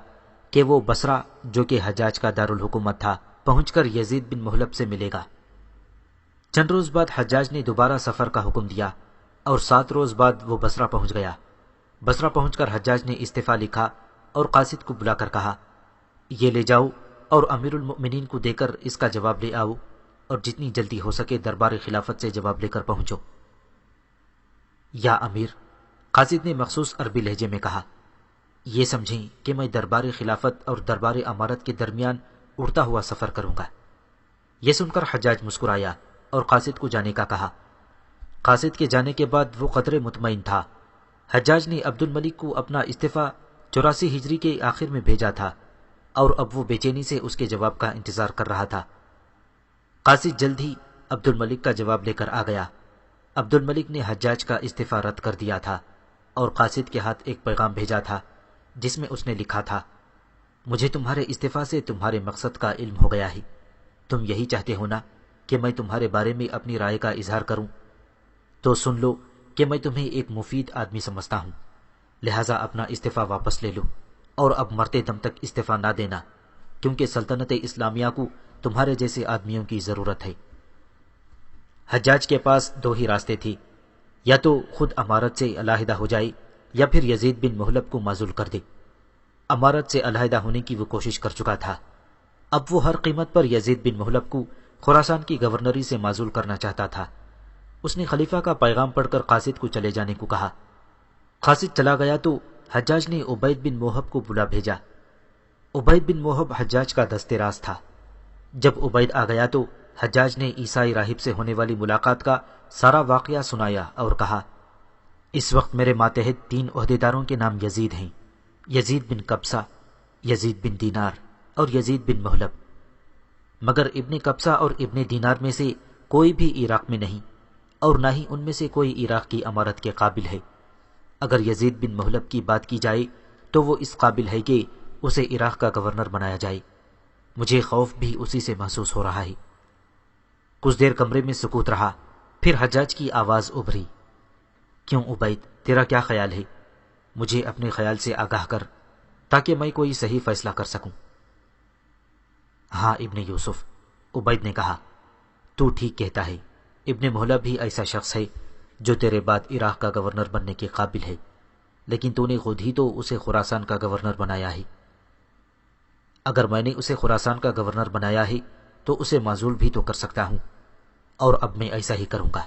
کہ وہ بصرہ، جو کہ حجاج کا دارالحکومت تھا، پہنچ کر یزید بن محلب سے ملے گا۔ چند روز بعد حجاج نے دوبارہ سفر کا حکم دیا اور 7 روز بعد وہ بصرہ پہنچ گیا۔ بصرہ پہنچ کر حجاج نے استعفیٰ لکھا اور قاصد کو بلا کر کہا، یہ لے جاؤ اور امیر المؤمنین کو دے کر اس کا جواب لے آؤ، اور جتنی جلدی ہو سکے دربار خلافت سے جواب لے کر پہنچو۔ یا امیر، قاصد نے مخصوص عربی لہجے میں کہا، یہ سمجھیں کہ میں دربار خلافت اور دربار امارت کے درمیان اڑتا ہوا سفر کروں گا۔ یہ سن کر حجاج مسکرایا اور قاصد کو جانے کا کہا۔ قاصد کے جانے کے بعد وہ قدرے مطمئن تھا۔ حجاج نے عبد الملک کو اپنا استعفیٰ 84 ہجری کے آخر میں بھیجا تھا اور اب وہ بے چینی سے اس کے جواب کا انتظار کر رہا تھا۔ قاصد جلد ہی عبد الملک کا جواب لے کر آ گیا۔ عبد الملک نے حجاج کا استعفیٰ رد کر دیا تھا اور قاصد کے ہاتھ ایک پیغام بھیجا تھا جس میں اس نے لکھا تھا، مجھے تمہارے استعفیٰ سے تمہارے مقصد کا علم ہو گیا ہے۔ تم یہی چاہتے ہو نا کہ میں تمہارے بارے میں اپنی رائے کا اظہار کروں؟ تو سن لو کہ میں تمہیں ایک مفید آدمی سمجھتا ہوں، لہٰذا اپنا استعفیٰ واپس لے لو اور اب مرتے دم تک استعفیٰ نہ دینا، کیونکہ سلطنت اسلامیہ کو تمہارے جیسے آدمیوں کی ضرورت ہے۔ حجاج کے پاس 2 ہی راستے تھے، یا تو خود امارت سے علیحدہ ہو جائے یا پھر یزید بن محلب کو معزول کر دے۔ امارت سے علیحدہ ہونے کی وہ کوشش کر چکا تھا، اب وہ ہر قیمت پر یزید بن محلب کو خراسان کی گورنری سے معزول کرنا چاہتا تھا۔ اس نے خلیفہ کا پیغام پڑھ کر قاصد کو چلے جانے کو کہا۔ قاصد چلا گیا تو حجاج نے عبید بن موہب کو بلا بھیجا۔ عبید بن موہب حجاج کا دست راز تھا۔ جب عبید آ گیا تو حجاج نے عیسائی راہب سے ہونے والی ملاقات کا سارا واقعہ سنایا اور کہا، اس وقت میرے ماتحت 3 عہدیداروں کے نام یزید ہیں، یزید بن قبصہ، یزید بن دینار اور یزید بن محلب، مگر ابن قبصہ اور ابن دینار میں سے کوئی بھی عراق میں نہیں اور نہ ہی ان میں سے کوئی عراق کی امارت کے قابل ہے۔ اگر یزید بن محلب کی بات کی جائے تو وہ اس قابل ہے کہ اسے عراق کا گورنر بنایا جائے۔ مجھے خوف بھی اسی سے محسوس ہو رہا ہے۔ کچھ دیر کمرے میں سکوت رہا پھر حجاج کی آواز ابھری، کیوں عبید، تیرا کیا خیال ہے؟ مجھے اپنے خیال سے آگاہ کر تاکہ میں کوئی صحیح فیصلہ کر سکوں۔ ہاں ابن یوسف، عبید نے کہا، تو ٹھیک کہتا ہے، ابن مہلب بھی ایسا شخص ہے جو تیرے بعد عراق کا گورنر بننے کے قابل ہے، لیکن تو نے خود ہی تو اسے خراسان کا گورنر بنایا ہے۔ اگر میں نے اسے خراسان کا گورنر بنایا ہے تو اسے معزول بھی تو کر سکتا ہوں، اور اب میں ایسا ہی کروں گا،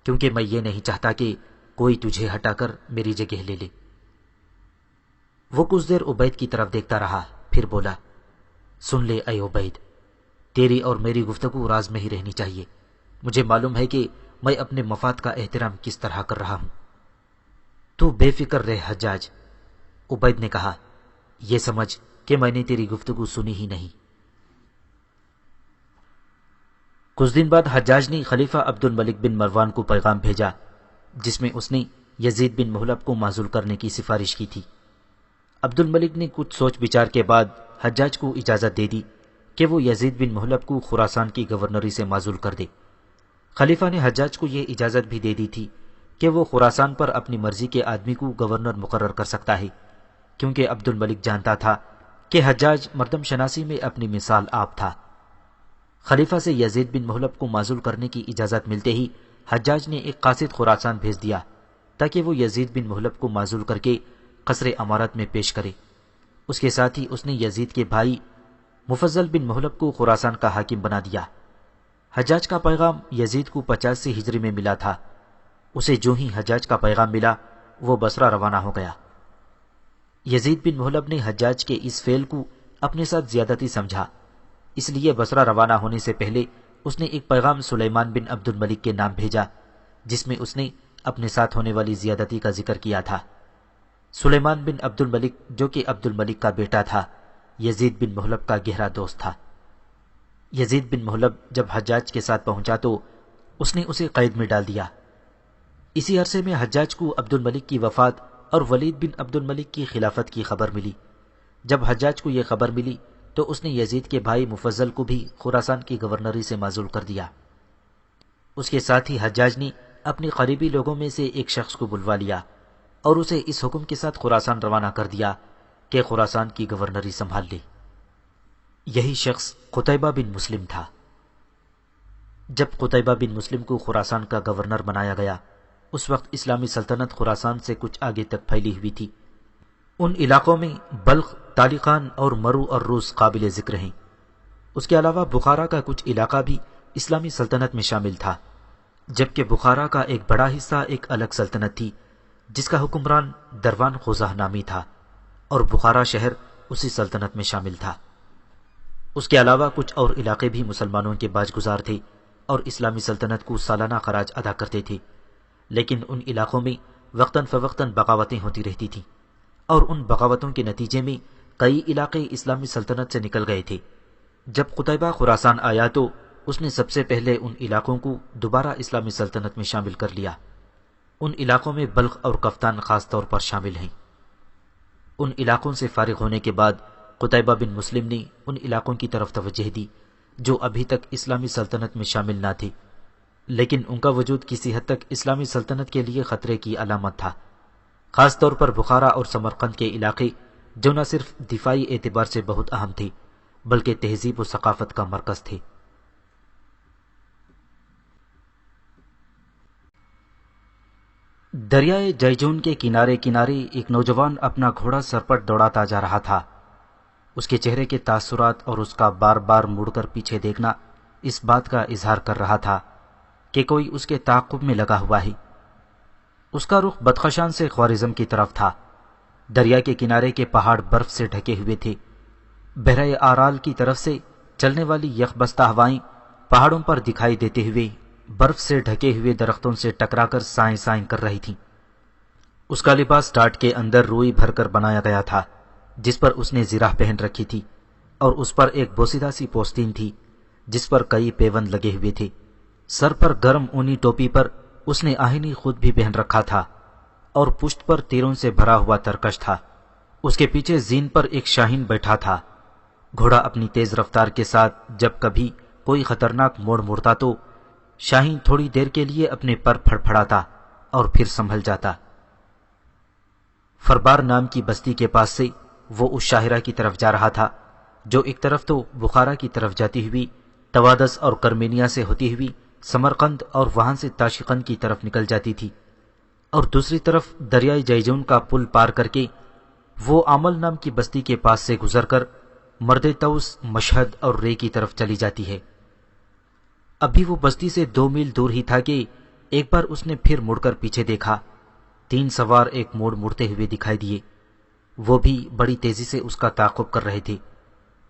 کیونکہ میں یہ نہیں چاہتا کہ کوئی تجھے ہٹا کر میری جگہ لے لے۔ وہ کچھ دیر عبید کی طرف دیکھتا رہا، پھر بولا، سن لے اے عبید، تیری اور میری گفتگو راز میں ہی رہنی چاہیے۔ مجھے معلوم ہے کہ میں اپنے مفاد کا احترام کس طرح کر رہا ہوں۔ تو بے فکر رہ حجاج، عبید نے کہا، یہ سمجھ کہ میں نے تیری گفتگو سنی ہی نہیں۔ کچھ دن بعد حجاج نے خلیفہ عبد الملک بن مروان کو پیغام بھیجا، جس میں اس نے یزید بن مہلب کو معزول کرنے کی سفارش کی تھی۔ عبد الملک نے کچھ سوچ بچار کے بعد حجاج کو اجازت دے دی کہ وہ یزید بن مہلب کو خراسان کی گورنری سے معزول کر دے۔ خلیفہ نے حجاج کو یہ اجازت بھی دے دی تھی کہ وہ خراسان پر اپنی مرضی کے آدمی کو گورنر مقرر کر سکتا ہے، کیونکہ عبد الملک جانتا تھا کہ حجاج مردم شناسی میں اپنی مثال آپ تھا۔ خلیفہ سے یزید بن مہلب کو معزول کرنے کی اجازت ملتے ہی حجاج نے ایک قاصد خراسان بھیج دیا تاکہ وہ یزید بن مہلب کو معزول کر کے قصر امارت میں پیش کرے۔ اس کے ساتھ ہی اس نے یزید کے بھائی مفضل بن مہلب کو خراسان کا حاکم بنا دیا۔ حجاج کا پیغام یزید کو 85 ہجری میں ملا تھا۔ اسے جو ہی حجاج کا پیغام ملا وہ بصرہ روانہ ہو گیا۔ یزید بن مہلب نے حجاج کے اس فعل کو اپنے ساتھ زیادتی سمجھا، اس لیے بصرہ روانہ ہونے سے پہلے اس نے ایک پیغام سلیمان بن عبد الملک کے نام بھیجا، جس میں اس نے اپنے ساتھ ہونے والی زیادتی کا ذکر کیا تھا۔ سلیمان بن عبد الملک، جو کہ عبد الملک کا بیٹا تھا، یزید بن مہلب کا گہرا دوست تھا۔ یزید بن مہلب جب حجاج کے ساتھ پہنچا تو اس نے اسے قید میں ڈال دیا۔ اسی عرصے میں حجاج کو عبد الملک کی وفات اور ولید بن عبد الملک کی خلافت کی خبر ملی۔ جب حجاج کو یہ خبر ملی تو اس نے یزید کے بھائی مفضل کو بھی خراسان کی گورنری سے معزول کر دیا۔ اس کے ساتھ ہی حجاج نے اپنے قریبی لوگوں میں سے ایک شخص کو بلوا لیا اور اسے اس حکم کے ساتھ خراسان روانہ کر دیا کہ خراسان کی گورنری سنبھال لے۔ یہی شخص قتیبہ بن مسلم تھا۔ جب قتیبہ بن مسلم کو خراسان کا گورنر بنایا گیا، اس وقت اسلامی سلطنت خراسان سے کچھ آگے تک پھیلی ہوئی تھی۔ ان علاقوں میں بلخ، تالیقان اور مرو اور روس قابل ذکر ہیں۔ اس کے علاوہ بخارا کا کچھ علاقہ بھی اسلامی سلطنت میں شامل تھا، جبکہ بخارا کا ایک بڑا حصہ ایک الگ سلطنت تھی جس کا حکمران دروان قزح نامی تھا، اور بخارا شہر اسی سلطنت میں شامل تھا۔ اس کے علاوہ کچھ اور علاقے بھی مسلمانوں کے باج گزار تھے اور اسلامی سلطنت کو سالانہ خراج ادا کرتے تھے، لیکن ان علاقوں میں وقتاً فوقتاً بغاوتیں ہوتی رہتی تھیں، اور ان بغاوتوں کے نتیجے میں کئی علاقے اسلامی سلطنت سے نکل گئے تھے۔ جب قتیبہ خراسان آیا تو اس نے سب سے پہلے ان علاقوں کو دوبارہ اسلامی سلطنت میں شامل کر لیا۔ ان علاقوں میں بلخ اور کفتان خاص طور پر شامل ہیں۔ ان علاقوں سے فارغ ہونے کے بعد قتیبہ بن مسلم نے ان علاقوں کی طرف توجہ دی جو ابھی تک اسلامی سلطنت میں شامل نہ تھے، لیکن ان کا وجود کسی حد تک اسلامی سلطنت کے لیے خطرے کی علامت تھا، خاص طور پر بخارا اور سمرقند کے علاقے جو نہ صرف دفاعی اعتبار سے بہت اہم تھے بلکہ تہذیب و ثقافت کا مرکز تھے۔ دریائے جیجون کے کنارے کنارے ایک نوجوان اپنا گھوڑا سر پر دوڑاتا جا رہا تھا۔ اس کے چہرے کے تاثرات اور اس کا بار بار مڑ کر پیچھے دیکھنا اس بات کا اظہار کر رہا تھا کہ کوئی اس کے تعاقب میں لگا ہوا ہے۔ اس کا رخ بدخشان سے خوارزم کی طرف تھا۔ دریا کے کنارے کے پہاڑ برف سے ڈھکے ہوئے تھے۔ بحیرہ آرال کی طرف سے چلنے والی یخ بستہ ہوائیں پہاڑوں پر دکھائی دیتے ہوئے برف سے ڈھکے ہوئے درختوں سے ٹکرا کر سائیں سائیں کر رہی تھیں۔ اس کا لباس ٹاٹ کے اندر روئی بھر کر بنایا گیا تھا، جس پر اس نے زرہ پہن رکھی تھی، اور اس پر ایک بوسیدہ سی پوستین تھی جس پر کئی پیوند لگے ہوئے تھے۔ سر پر گرم اونی ٹوپی پر اس نے آہنی خود بھی پہن رکھا تھا، اور پشت پر تیروں سے بھرا ہوا ترکش تھا۔ اس کے پیچھے زین پر ایک شاہین بیٹھا تھا۔ گھوڑا اپنی تیز رفتار کے ساتھ جب کبھی کوئی خطرناک موڑ موڑتا تو شاہین تھوڑی دیر کے لیے اپنے پر پھڑپھڑاتا اور پھر سنبھل جاتا۔ فربار نام کی بستی کے پاس سے وہ اس شاہرہ کی طرف جا رہا تھا جو ایک طرف تو بخارا کی طرف جاتی ہوئی توادس اور کرمینیا سے ہوتی ہوئی سمرقند اور وہاں سے تاشقند کی طرف نکل جاتی تھی، اور دوسری طرف دریائے جیجون کا پل پار کر کے وہ عامل نام کی بستی کے پاس سے گزر کر مرد توس، مشہد اور رے کی طرف چلی جاتی ہے۔ ابھی وہ بستی سے 2 میل دور ہی تھا کہ ایک بار اس نے پھر مڑ کر پیچھے دیکھا۔ 3 سوار ایک موڑ مڑتے ہوئے دکھائی دیے، وہ بھی بڑی تیزی سے اس کا تعاقب کر رہے تھے۔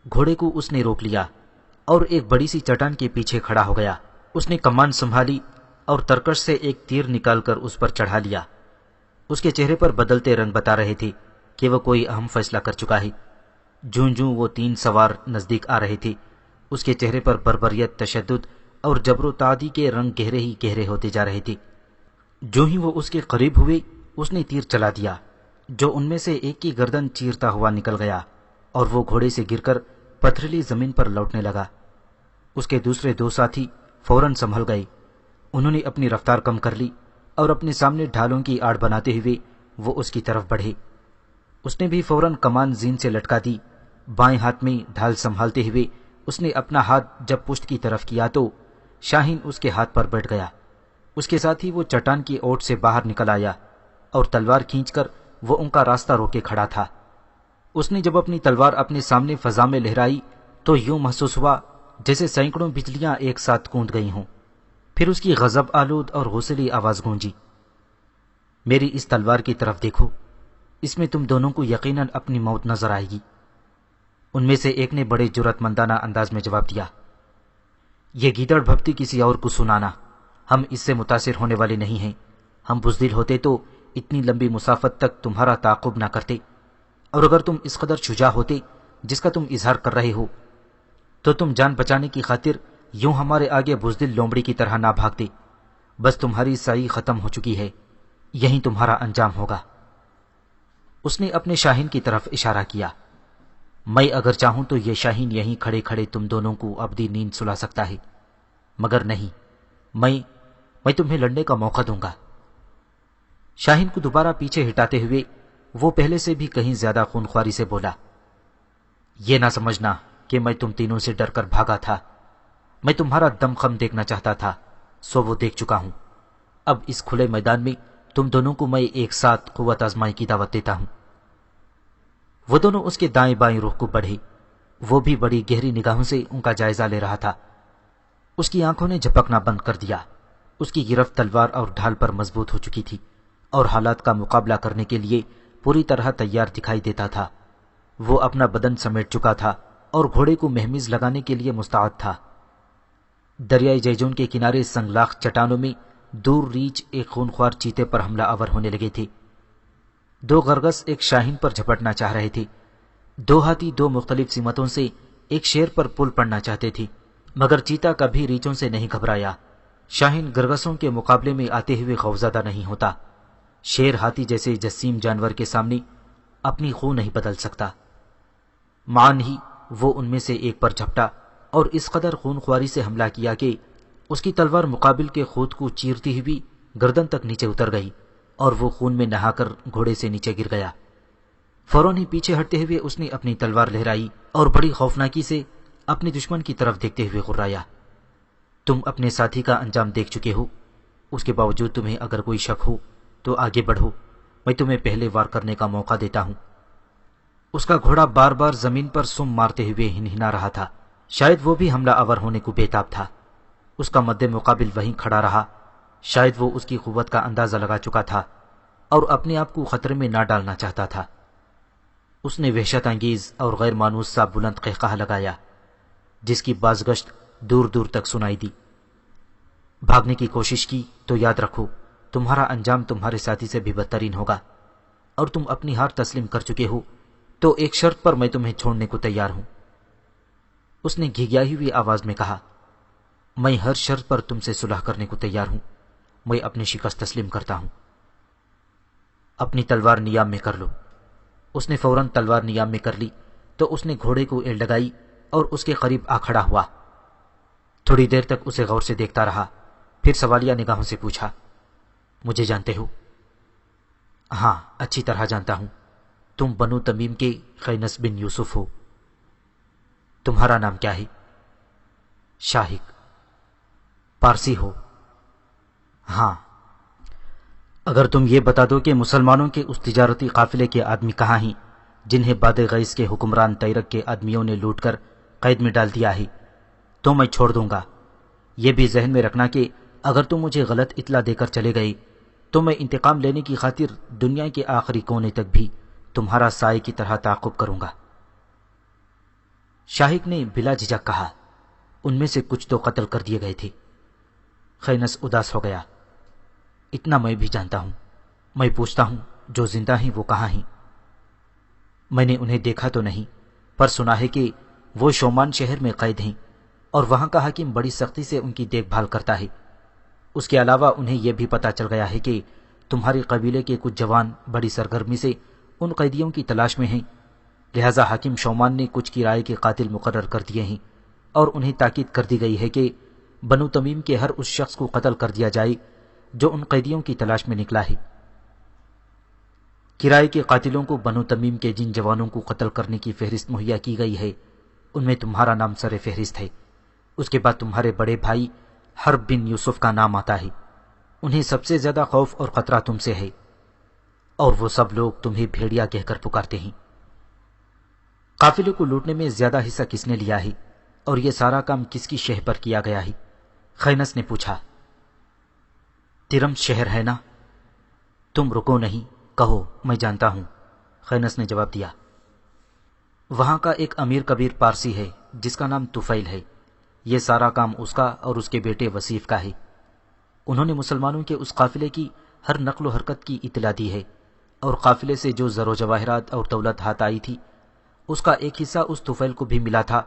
گھوڑے کو اس نے روک لیا اور ایک بڑی سی چٹان کے پیچھے کھڑا ہو گیا۔ اس نے کمان سنبھالی اور ترکش سے ایک تیر نکال کر اس پر چڑھا لیا۔ اس کے چہرے پر بدلتے رنگ بتا رہے تھے کہ وہ کوئی اہم فیصلہ کر چکا ہے۔ جوں جوں وہ 3 سوار نزدیک آ رہے تھے، اس کے چہرے پر بربریت، تشدد اور جبر و تعدی کے رنگ گہرے ہی گہرے ہوتے جا رہے تھے۔ جو ہی وہ اس کے قریب ہوئے، اس نے تیر چلا دیا جو ان میں سے ایک کی گردن چیرتا ہوا نکل گیا اور وہ گھوڑے سے گر کر پتھریلی زمین پر لوٹنے لگا۔ اس کے دوسرے 2 ساتھی فوراً سنبھل گئے۔ انہوں نے اپنی رفتار کم کر لی اور اپنے سامنے ڈھالوں کی آڑ بناتے ہوئے وہ اس کی طرف بڑھے۔ اس نے بھی فوراً کمان زین سے لٹکا دی۔ بائیں ہاتھ میں ڈھال سنبھالتے ہوئے اس نے اپنا ہاتھ جب پشت کی طرف کیا تو شاہین اس کے ہاتھ پر بیٹھ گیا۔ اس کے ساتھ ہی وہ چٹان کی اوٹ سے باہر نکل آیا اور تلوار کھینچ کر وہ ان کا راستہ روکے کھڑا تھا۔ اس نے جب اپنی تلوار اپنے سامنے فضا میں لہرائی تو یوں محسوس ہوا جیسے سینکڑوں بجلیاں ایک ساتھ کوند گئی ہوں۔ پھر اس کی غضب آلود اور غصے آواز گونجی، میری اس تلوار کی طرف دیکھو، اس میں تم دونوں کو یقیناً اپنی موت نظر آئے گی۔ ان میں سے ایک نے بڑے جرأت مندانہ انداز میں جواب دیا، یہ گیدڑ بھبتی کسی اور کو سنانا، ہم اس سے متاثر ہونے والے نہیں ہیں۔ ہم بزدل ہوتے تو اتنی لمبی مسافت تک تمہارا تعاقب نہ کرتے، اور اگر تم اس قدر شجاع ہوتے جس کا تم اظہار کر رہے ہو تو تم جان بچانے کی خاطر یوں ہمارے آگے بزدل لومڑی کی طرح نہ بھاگتے۔ بس تمہاری سائی ختم ہو چکی ہے، یہی تمہارا انجام ہوگا۔ اس نے اپنے شاہین کی طرف اشارہ کیا، میں اگر چاہوں تو یہ شاہین یہیں کھڑے کھڑے تم دونوں کو ابدی نیند سلا سکتا ہے، مگر نہیں، میں تمہیں لڑنے کا موقع دوں گا۔ شاہین کو دوبارہ پیچھے ہٹاتے ہوئے وہ پہلے سے بھی کہیں زیادہ خونخواری سے بولا، یہ نہ سمجھنا کہ میں تم تینوں سے ڈر کر بھاگا تھا، میں تمہارا دم خم دیکھنا چاہتا تھا، سو وہ دیکھ چکا ہوں۔ اب اس کھلے میدان میں تم دونوں کو میں ایک ساتھ قوت آزمائی کی دعوت دیتا ہوں۔ وہ دونوں اس کے دائیں بائیں رخ کو بڑھے، وہ بھی بڑی گہری نگاہوں سے ان کا جائزہ لے رہا تھا۔ اس کی آنکھوں نے جھپکنا بند کر دیا، اس کی گرفت تلوار اور ڈھال پر مضبوط ہو چکی تھی اور حالات کا مقابلہ کرنے کے لیے پوری طرح تیار دکھائی دیتا تھا۔ وہ اپنا بدن سمیٹ چکا تھا اور گھوڑے کو مہمیز لگانے کے لیے مستعد تھا۔ دریائے جیجون کے کنارے سنگلاخ چٹانوں میں دور ریچھ ایک خونخوار چیتے پر حملہ آور ہونے لگے تھے۔ 2 غرغس ایک شاہین پر جھپٹنا چاہ رہے تھے۔ 2 ہاتھی 2 مختلف سمتوں سے ایک شیر پر پل پڑنا چاہتے تھے، مگر چیتا کبھی ریچھوں سے نہیں گھبرایا۔ شاہین گرگسوں کے مقابلے میں آتے ہوئے خوفزدہ نہیں ہوتا۔ شیر ہاتھی جیسے جسیم جانور کے سامنے اپنی خو نہیں بدل سکتا۔ معاً ہی وہ ان میں سے ایک پر جھپٹا اور اس قدر خون خواری سے حملہ کیا کہ اس کی تلوار مقابل کے خود کو چیرتی ہوئی گردن تک نیچے اتر گئی اور وہ خون میں نہا کر گھوڑے سے نیچے گر گیا۔ فوراً ہی پیچھے ہٹتے ہوئے اس نے اپنی تلوار لہرائی اور بڑی خوفناکی سے اپنے دشمن کی طرف دیکھتے ہوئے غرایا، تم اپنے ساتھی کا انجام دیکھ چکے ہو، اس کے باوجود تمہیں اگر کوئی شک ہو تو آگے بڑھو، میں تمہیں پہلے وار کرنے کا موقع دیتا ہوں۔ اس کا گھوڑا بار بار زمین پر سم مارتے ہوئے ہنہنا رہا تھا، شاید وہ بھی حملہ آور ہونے کو بیتاب تھا۔ اس کا مد مقابل وہیں کھڑا رہا، شاید وہ اس کی قوت کا اندازہ لگا چکا تھا اور اپنے آپ کو خطرے میں نہ ڈالنا چاہتا تھا۔ اس نے وحشت انگیز اور غیر مانوس سا بلند قہقہہ لگایا جس کی بازگشت دور دور تک سنائی دی۔ بھاگنے کی کوشش کی تو یاد رکھو تمہارا انجام تمہارے ساتھی سے بھی بدترین ہوگا، اور تم اپنی ہار تسلیم کر چکے ہو تو ایک شرط پر میں تمہیں چھوڑنے کو تیار ہوں۔ اس نے گھگیائی ہوئی آواز میں کہا، میں ہر شرط پر تم سے صلح کرنے کو تیار ہوں، میں اپنی شکست تسلیم کرتا ہوں۔ اپنی تلوار نیام میں کر لو۔ اس نے فوراً تلوار نیام میں کر لی تو اس نے گھوڑے کو ایڑ لگائی اور اس کے قریب آ کھڑا ہوا۔ تھوڑی دیر تک اسے غور سے دیکھتا رہا، پھر سوالیہ نگاہوں سے پوچھا، مجھے جانتے ہو؟ ہاں، اچھی طرح جانتا ہوں۔ تم بنو تمیم کے خینس بن یوسف ہو۔ تمہارا نام کیا ہے؟ شاہق۔ پارسی ہو؟ ہاں۔ اگر تم یہ بتا دو کہ مسلمانوں کے اس تجارتی قافلے کے آدمی کہاں ہیں جنہیں باد غیث کے حکمران تیرک کے آدمیوں نے لوٹ کر قید میں ڈال دیا ہے، تو میں چھوڑ دوں گا۔ یہ بھی ذہن میں رکھنا کہ اگر تم مجھے غلط اطلاع دے کر چلے گئے تو میں انتقام لینے کی خاطر دنیا کے آخری کونے تک بھی تمہارا سائے کی طرح تعاقب کروں گا۔ شاہق نے بلا جھجک کہا، ان میں سے کچھ تو قتل کر دیے گئے تھے۔ خینس اداس ہو گیا۔ اتنا میں بھی جانتا ہوں۔ میں پوچھتا ہوں، جو زندہ ہیں وہ کہاں ہیں؟ میں نے انہیں دیکھا تو نہیں، پر سنا ہے کہ وہ شومان شہر میں قید ہیں اور وہاں کا حاکم بڑی سختی سے ان کی دیکھ بھال کرتا ہے۔ اس کے علاوہ انہیں یہ بھی پتا چل گیا ہے کہ تمہارے قبیلے کے کچھ جوان بڑی سرگرمی سے ان قیدیوں کی تلاش میں ہیں، لہذا حاکم شومان نے کچھ کرائے کے قاتل مقرر کر دیے ہیں اور انہیں تاکید کر دی گئی ہے کہ بنو تمیم کے ہر اس شخص کو قتل کر دیا جائے جو ان قیدیوں کی تلاش میں نکلا ہے۔ کرائے کے قاتلوں کو بنو تمیم کے جن جوانوں کو قتل کرنے کی فہرست مہیا کی گئی ہے ان میں تمہارا نام سر فہرست ہے۔ اس کے بعد تمہارے بڑے بھائی حرب بن یوسف کا نام آتا ہے۔ انہیں سب سے زیادہ خوف اور خطرہ تم سے ہے، اور وہ سب لوگ تمہیں بھیڑیا کہہ کر پکارتے ہیں۔ قافلے کو لوٹنے میں زیادہ حصہ کس نے لیا ہے اور یہ سارا کام کس کی شہ پر کیا گیا ہے؟ خینس نے پوچھا۔ ترمس شہر ہے نا؟ تم رکو نہیں، کہو، میں جانتا ہوں، خینس نے جواب دیا۔ وہاں کا ایک امیر کبیر پارسی ہے جس کا نام طفیل ہے۔ یہ سارا کام اس کا اور اس کے بیٹے وصیف کا ہے۔ انہوں نے مسلمانوں کے اس قافلے کی ہر نقل و حرکت کی اطلاع دی ہے، اور قافلے سے جو زر و جواہرات اور دولت ہاتھ آئی تھی اس کا ایک حصہ اس طفیل کو بھی ملا تھا۔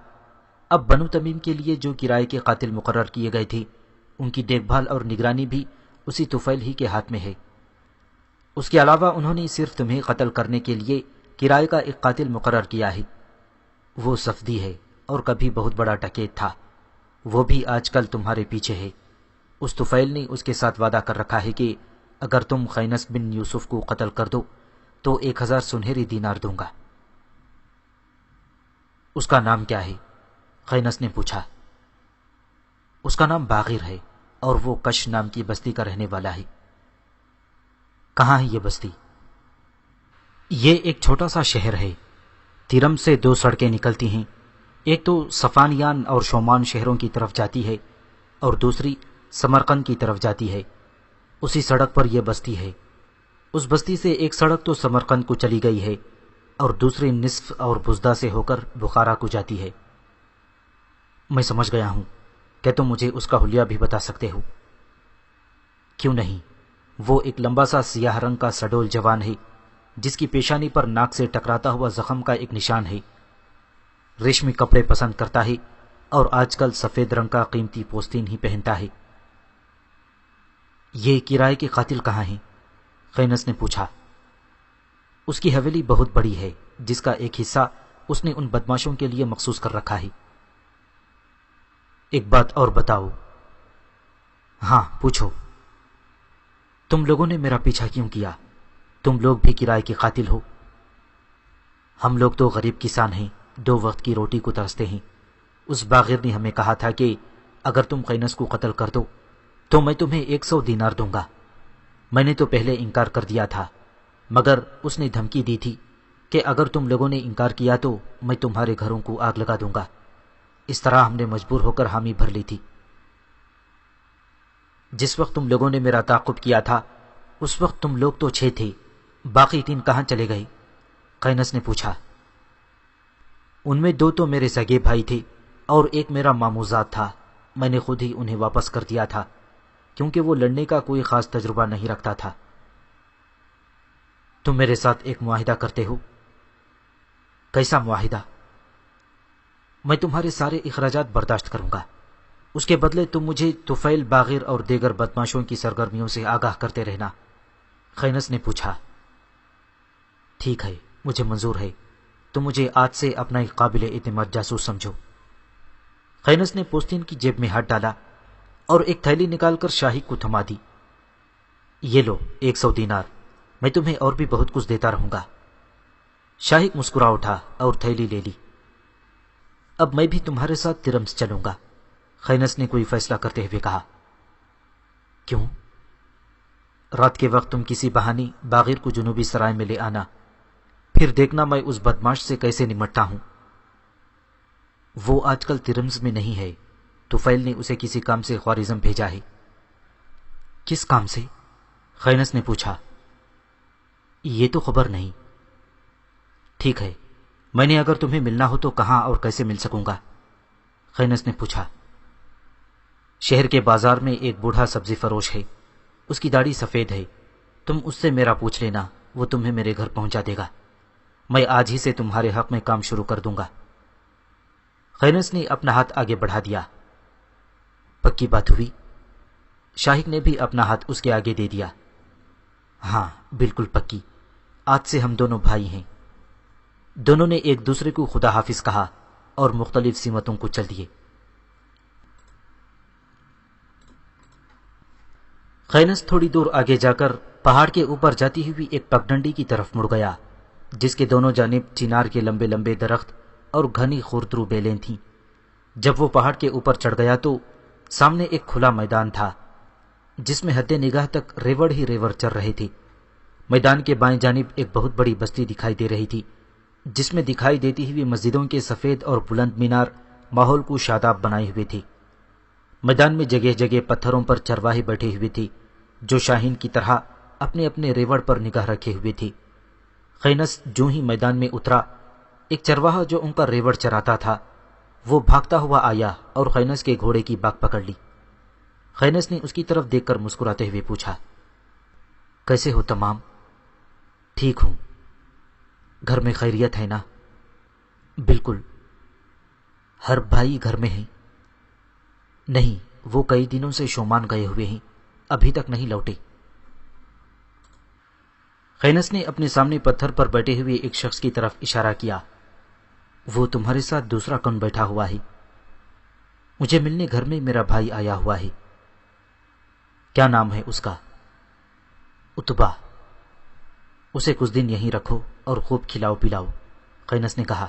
اب بنو تمیم کے لیے جو کرائے کے قاتل مقرر کیے گئے تھے ان کی دیکھ بھال اور نگرانی بھی اسی طفیل ہی کے ہاتھ میں ہے۔ اس کے علاوہ انہوں نے صرف تمہیں قتل کرنے کے لیے کرائے کا ایک قاتل مقرر کیا ہے۔ وہ صفدی ہے اور کبھی بہت بڑا ڈکیت تھا، وہ بھی آج کل تمہارے پیچھے ہے۔ اس طفیل نے اس کے ساتھ وعدہ کر رکھا ہے کہ اگر تم خینس بن یوسف کو قتل کر دو تو 1000 سنہری دینار دوں گا۔ اس کا نام کیا ہے؟ خینس نے پوچھا۔ اس کا نام باغر ہے اور وہ کش نام کی بستی کا رہنے والا ہے۔ کہاں ہے یہ بستی؟ یہ ایک چھوٹا سا شہر ہے۔ تیرم سے 2 سڑکیں نکلتی ہیں، ایک تو صفانیان اور شومان شہروں کی طرف جاتی ہے اور دوسری سمرقند کی طرف جاتی ہے۔ اسی سڑک پر یہ بستی ہے۔ اس بستی سے ایک سڑک تو سمرقند کو چلی گئی ہے اور دوسری نصف اور بزدہ سے ہو کر بخارا کو جاتی ہے۔ میں سمجھ گیا ہوں کہ تم مجھے اس کا حلیہ بھی بتا سکتے ہو۔ کیوں نہیں؟ وہ ایک لمبا سا سیاہ رنگ کا سڈول جوان ہے جس کی پیشانی پر ناک سے ٹکراتا ہوا زخم کا ایک نشان ہے۔ ریشمی کپڑے پسند کرتا ہے اور آج کل سفید رنگ کا قیمتی پوستین ہی پہنتا ہے۔ یہ کرائے کے قاتل کہاں ہیں؟ خینس نے پوچھا۔ اس کی حویلی بہت بڑی ہے جس کا ایک حصہ اس نے ان بدماشوں کے لیے مخصوص کر رکھا ہے۔ ایک بات اور بتاؤ۔ ہاں پوچھو۔ تم لوگوں نے میرا پیچھا کیوں کیا؟ تم لوگ بھی کرائے کے قاتل ہو؟ ہم لوگ تو غریب کسان ہیں، 2 وقت کی روٹی کو ترستے ہیں۔ اس باغر نے ہمیں کہا تھا کہ اگر تم خینس کو قتل کر دو تو میں تمہیں 100 دینار دوں گا۔ میں نے تو پہلے انکار کر دیا تھا، مگر اس نے دھمکی دی تھی کہ اگر تم لوگوں نے انکار کیا تو میں تمہارے گھروں کو آگ لگا دوں گا۔ اس طرح ہم نے مجبور ہو کر حامی بھر لی تھی۔ جس وقت تم لوگوں نے میرا تعاقب کیا تھا اس وقت تم لوگ تو 6 تھے، باقی 3 کہاں چلے گئے؟ خینس نے پوچھا۔ ان میں 2 تو میرے سگے بھائی تھے اور ایک میرا ماموزاد تھا۔ میں نے خود ہی انہیں واپس کر دیا تھا کیونکہ وہ لڑنے کا کوئی خاص تجربہ نہیں رکھتا تھا۔ تم میرے ساتھ ایک معاہدہ کرتے ہو؟ کیسا معاہدہ؟ میں تمہارے سارے اخراجات برداشت کروں گا، اس کے بدلے تم مجھے طفیل، باغر اور دیگر بدماشوں کی سرگرمیوں سے آگاہ کرتے رہنا۔ خینس نے پوچھا۔ ٹھیک ہے، مجھے منظور ہے، تم مجھے آج سے اپنا ایک قابل اعتماد جاسوس سمجھو۔ خینس نے پوستین کی جیب میں ہاتھ ڈالا اور ایک تھیلی نکال کر شاہق کو تھما دی۔ یہ لو 100 دینار، میں تمہیں اور بھی بہت کچھ دیتا رہوں گا۔ شاہق مسکرا اٹھا اور تھیلی لے لی۔ اب میں بھی تمہارے ساتھ ترمز چلوں گا، خینس نے کوئی فیصلہ کرتے ہوئے کہا۔ کیوں؟ رات کے وقت تم کسی بہانے باغیر کو جنوبی سرائے میں لے آنا، پھر دیکھنا میں اس بدماش سے کیسے نمٹتا ہوں۔ وہ آج کل ترمز میں نہیں ہے، طفیل نے اسے کسی کام سے خوارزم بھیجا ہے۔ کس کام سے؟ خینس نے پوچھا۔ یہ تو خبر نہیں۔ ٹھیک ہے، میں نے اگر تمہیں ملنا ہو تو کہاں اور کیسے مل سکوں گا؟ خینس نے پوچھا۔ شہر کے بازار میں ایک بوڑھا سبزی فروش ہے، اس کی داڑھی سفید ہے، تم اس سے میرا پوچھ لینا، وہ تمہیں میرے گھر پہنچا دے گا۔ میں آج ہی سے تمہارے حق میں کام شروع کر دوں گا۔ خینس نے اپنا ہاتھ آگے بڑھا دیا۔ پکی بات ہوئی؟ شاہق نے بھی اپنا ہاتھ اس کے آگے دے دیا۔ ہاں بالکل پکی، آج سے ہم دونوں بھائی ہیں۔ دونوں نے ایک دوسرے کو خدا حافظ کہا اور مختلف سمتوں کو چل دیے۔ خینس تھوڑی دور آگے جا کر پہاڑ کے اوپر جاتی ہوئی ایک پگڈنڈی کی طرف مڑ گیا، جس کے دونوں جانب چنار کے لمبے لمبے درخت اور گھنی خوردرو بیلیں تھیں۔ جب وہ پہاڑ کے اوپر چڑھ گیا تو سامنے ایک کھلا میدان تھا، جس میں حد نگاہ تک ریوڑ ہی ریوڑ چر رہے تھے۔ میدان کے بائیں جانب ایک بہت بڑی بستی دکھائی دے رہی تھی، جس میں دکھائی دیتی ہوئی مسجدوں کے سفید اور بلند مینار ماحول کو شاداب بنائے ہوئے تھے۔ میدان میں جگہ جگہ پتھروں پر چرواہے بیٹھے ہوئے تھے، جو شاہین کی طرح اپنے اپنے ریوڑ پر نگاہ رکھے ہوئے تھے۔ خینس جو ہی میدان میں اترا، ایک چرواہا جو ان کا ریوڑ چراتا تھا وہ بھاگتا ہوا آیا اور خینس کے گھوڑے کی باگ پکڑ لی۔ خینس نے اس کی طرف دیکھ کر مسکراتے ہوئے پوچھا، کیسے ہو تمام؟ ٹھیک ہوں۔ گھر میں خیریت ہے نا؟ بالکل۔ ہر بھائی گھر میں ہے؟ نہیں، وہ کئی دنوں سے شومان گئے ہوئے ہیں، ابھی تک نہیں لوٹے۔ خینس نے اپنے سامنے پتھر پر بیٹھے ہوئے ایک شخص کی طرف اشارہ کیا۔ وہ تمہارے ساتھ دوسرا کون بیٹھا ہوا ہے؟ مجھے ملنے گھر میں میرا بھائی آیا ہوا ہے۔ کیا نام ہے اس کا؟ اتبا۔ اسے کچھ دن یہیں رکھو اور خوب کھلاؤ پلاؤ، خینس نے کہا۔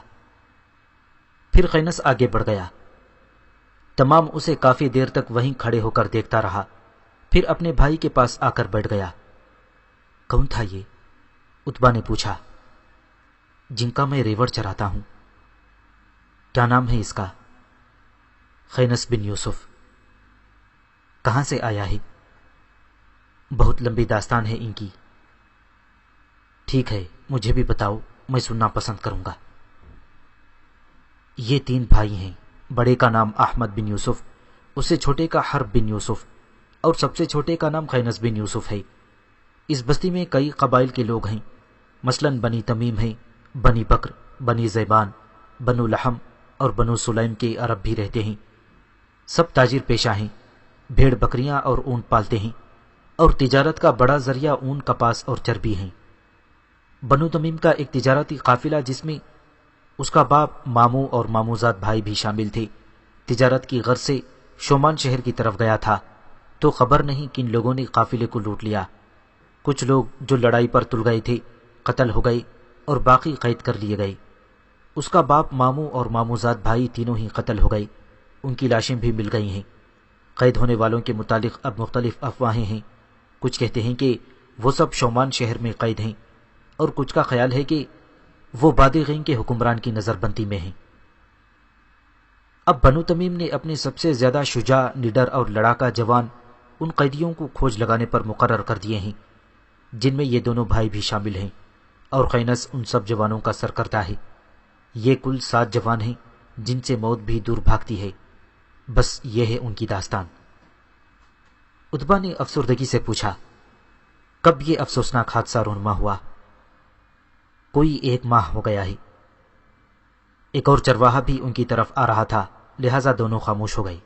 پھر خینس آگے بڑھ گیا۔ تمام اسے کافی دیر تک وہیں کھڑے ہو کر دیکھتا رہا، پھر اپنے بھائی کے پاس آ کر بیٹھ گیا۔ کون تھا یہ؟ اتبا نے پوچھا۔ جن کا میں ریوڑ چراتا ہوں۔ کیا نام ہے اس کا؟ خینس بن یوسف۔ کہاں سے آیا ہے؟ بہت لمبی داستان ہے ان کی۔ ٹھیک ہے، مجھے بھی بتاؤ، میں سننا پسند کروں گا۔ یہ 3 بھائی ہیں، بڑے کا نام احمد بن یوسف، اس سے چھوٹے کا حرب بن یوسف، اور سب سے چھوٹے کا نام خینس بن یوسف ہے۔ اس بستی میں کئی قبائل کے لوگ ہیں، مثلاً بنی تمیم ہیں، بنی بکر، بنی زیبان، بنو لحم اور بنو سلیم کے عرب بھی رہتے ہیں۔ سب تاجر پیشہ ہیں، بھیڑ بکریاں اور اونٹ پالتے ہیں، اور تجارت کا بڑا ذریعہ اون، کپاس اور چربی ہیں۔ بنو تمیم کا ایک تجارتی قافلہ جس میں اس کا باپ، ماموں اور ماموزاد بھائی بھی شامل تھے، تجارت کی غرض سے شومان شہر کی طرف گیا تھا، تو خبر نہیں کن لوگوں نے قافلے کو لوٹ لیا۔ کچھ لوگ جو لڑائی پر تل گئے تھے قتل ہو گئے اور باقی قید کر لیے گئے۔ اس کا باپ، ماموں اور ماموزاد بھائی تینوں ہی قتل ہو گئے، ان کی لاشیں بھی مل گئی ہیں۔ قید ہونے والوں کے متعلق اب مختلف افواہیں ہیں، کچھ کہتے ہیں کہ وہ سب شومان شہر میں قید ہیں، اور کچھ کا خیال ہے کہ وہ بادغین کے حکمران کی نظر بندی میں ہیں۔ اب بنو تمیم نے اپنے سب سے زیادہ شجاع، نڈر اور لڑاکا جوان ان قیدیوں کو کھوج لگانے پر مقرر کر دیے ہیں، جن میں یہ دونوں بھائی بھی شامل ہیں، اور خینس ان سب جوانوں کا سرکردہ ہے۔ یہ کل 7 جوان ہیں جن سے موت بھی دور بھاگتی ہے۔ بس یہ ہے ان کی داستان۔ اتبا نے افسردگی سے پوچھا، کب یہ افسوسناک حادثہ رونما ہوا؟ کوئی 1 ماہ ہو گیا ہے۔ ایک اور چرواہا بھی ان کی طرف آ رہا تھا، لہذا دونوں خاموش ہو گئے۔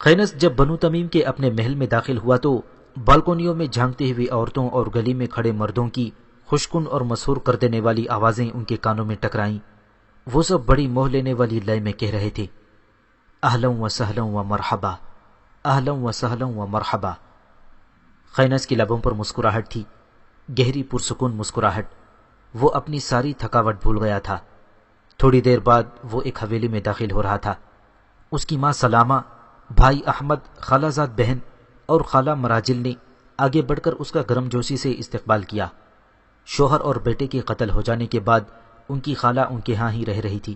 خینس جب بنو تمیم کے اپنے محل میں داخل ہوا تو بالکونیوں میں جھانکتی ہوئی عورتوں اور گلی میں کھڑے مردوں کی خوشکن اور مسحور کر دینے والی آوازیں ان کے کانوں میں ٹکرائیں۔ وہ سب بڑی موہ لینے والی لے میں کہہ رہے تھے، اہلا و سہلا و مرحبا، اہلم و سہلم و مرحبا۔ خینس کے لبوں پر مسکراہٹ تھی، گہری پرسکون مسکراہٹ۔ وہ اپنی ساری تھکاوٹ بھول گیا تھا۔ تھوڑی دیر بعد وہ ایک حویلی میں داخل ہو رہا تھا۔ اس کی ماں سلامہ، بھائی احمد، خالہ زاد بہن اور خالہ مراجل نے آگے بڑھ کر اس کا گرم جوشی سے استقبال کیا۔ شوہر اور بیٹے کے قتل ہو جانے کے بعد ان کی خالہ ان کے ہاں ہی رہ رہی تھی۔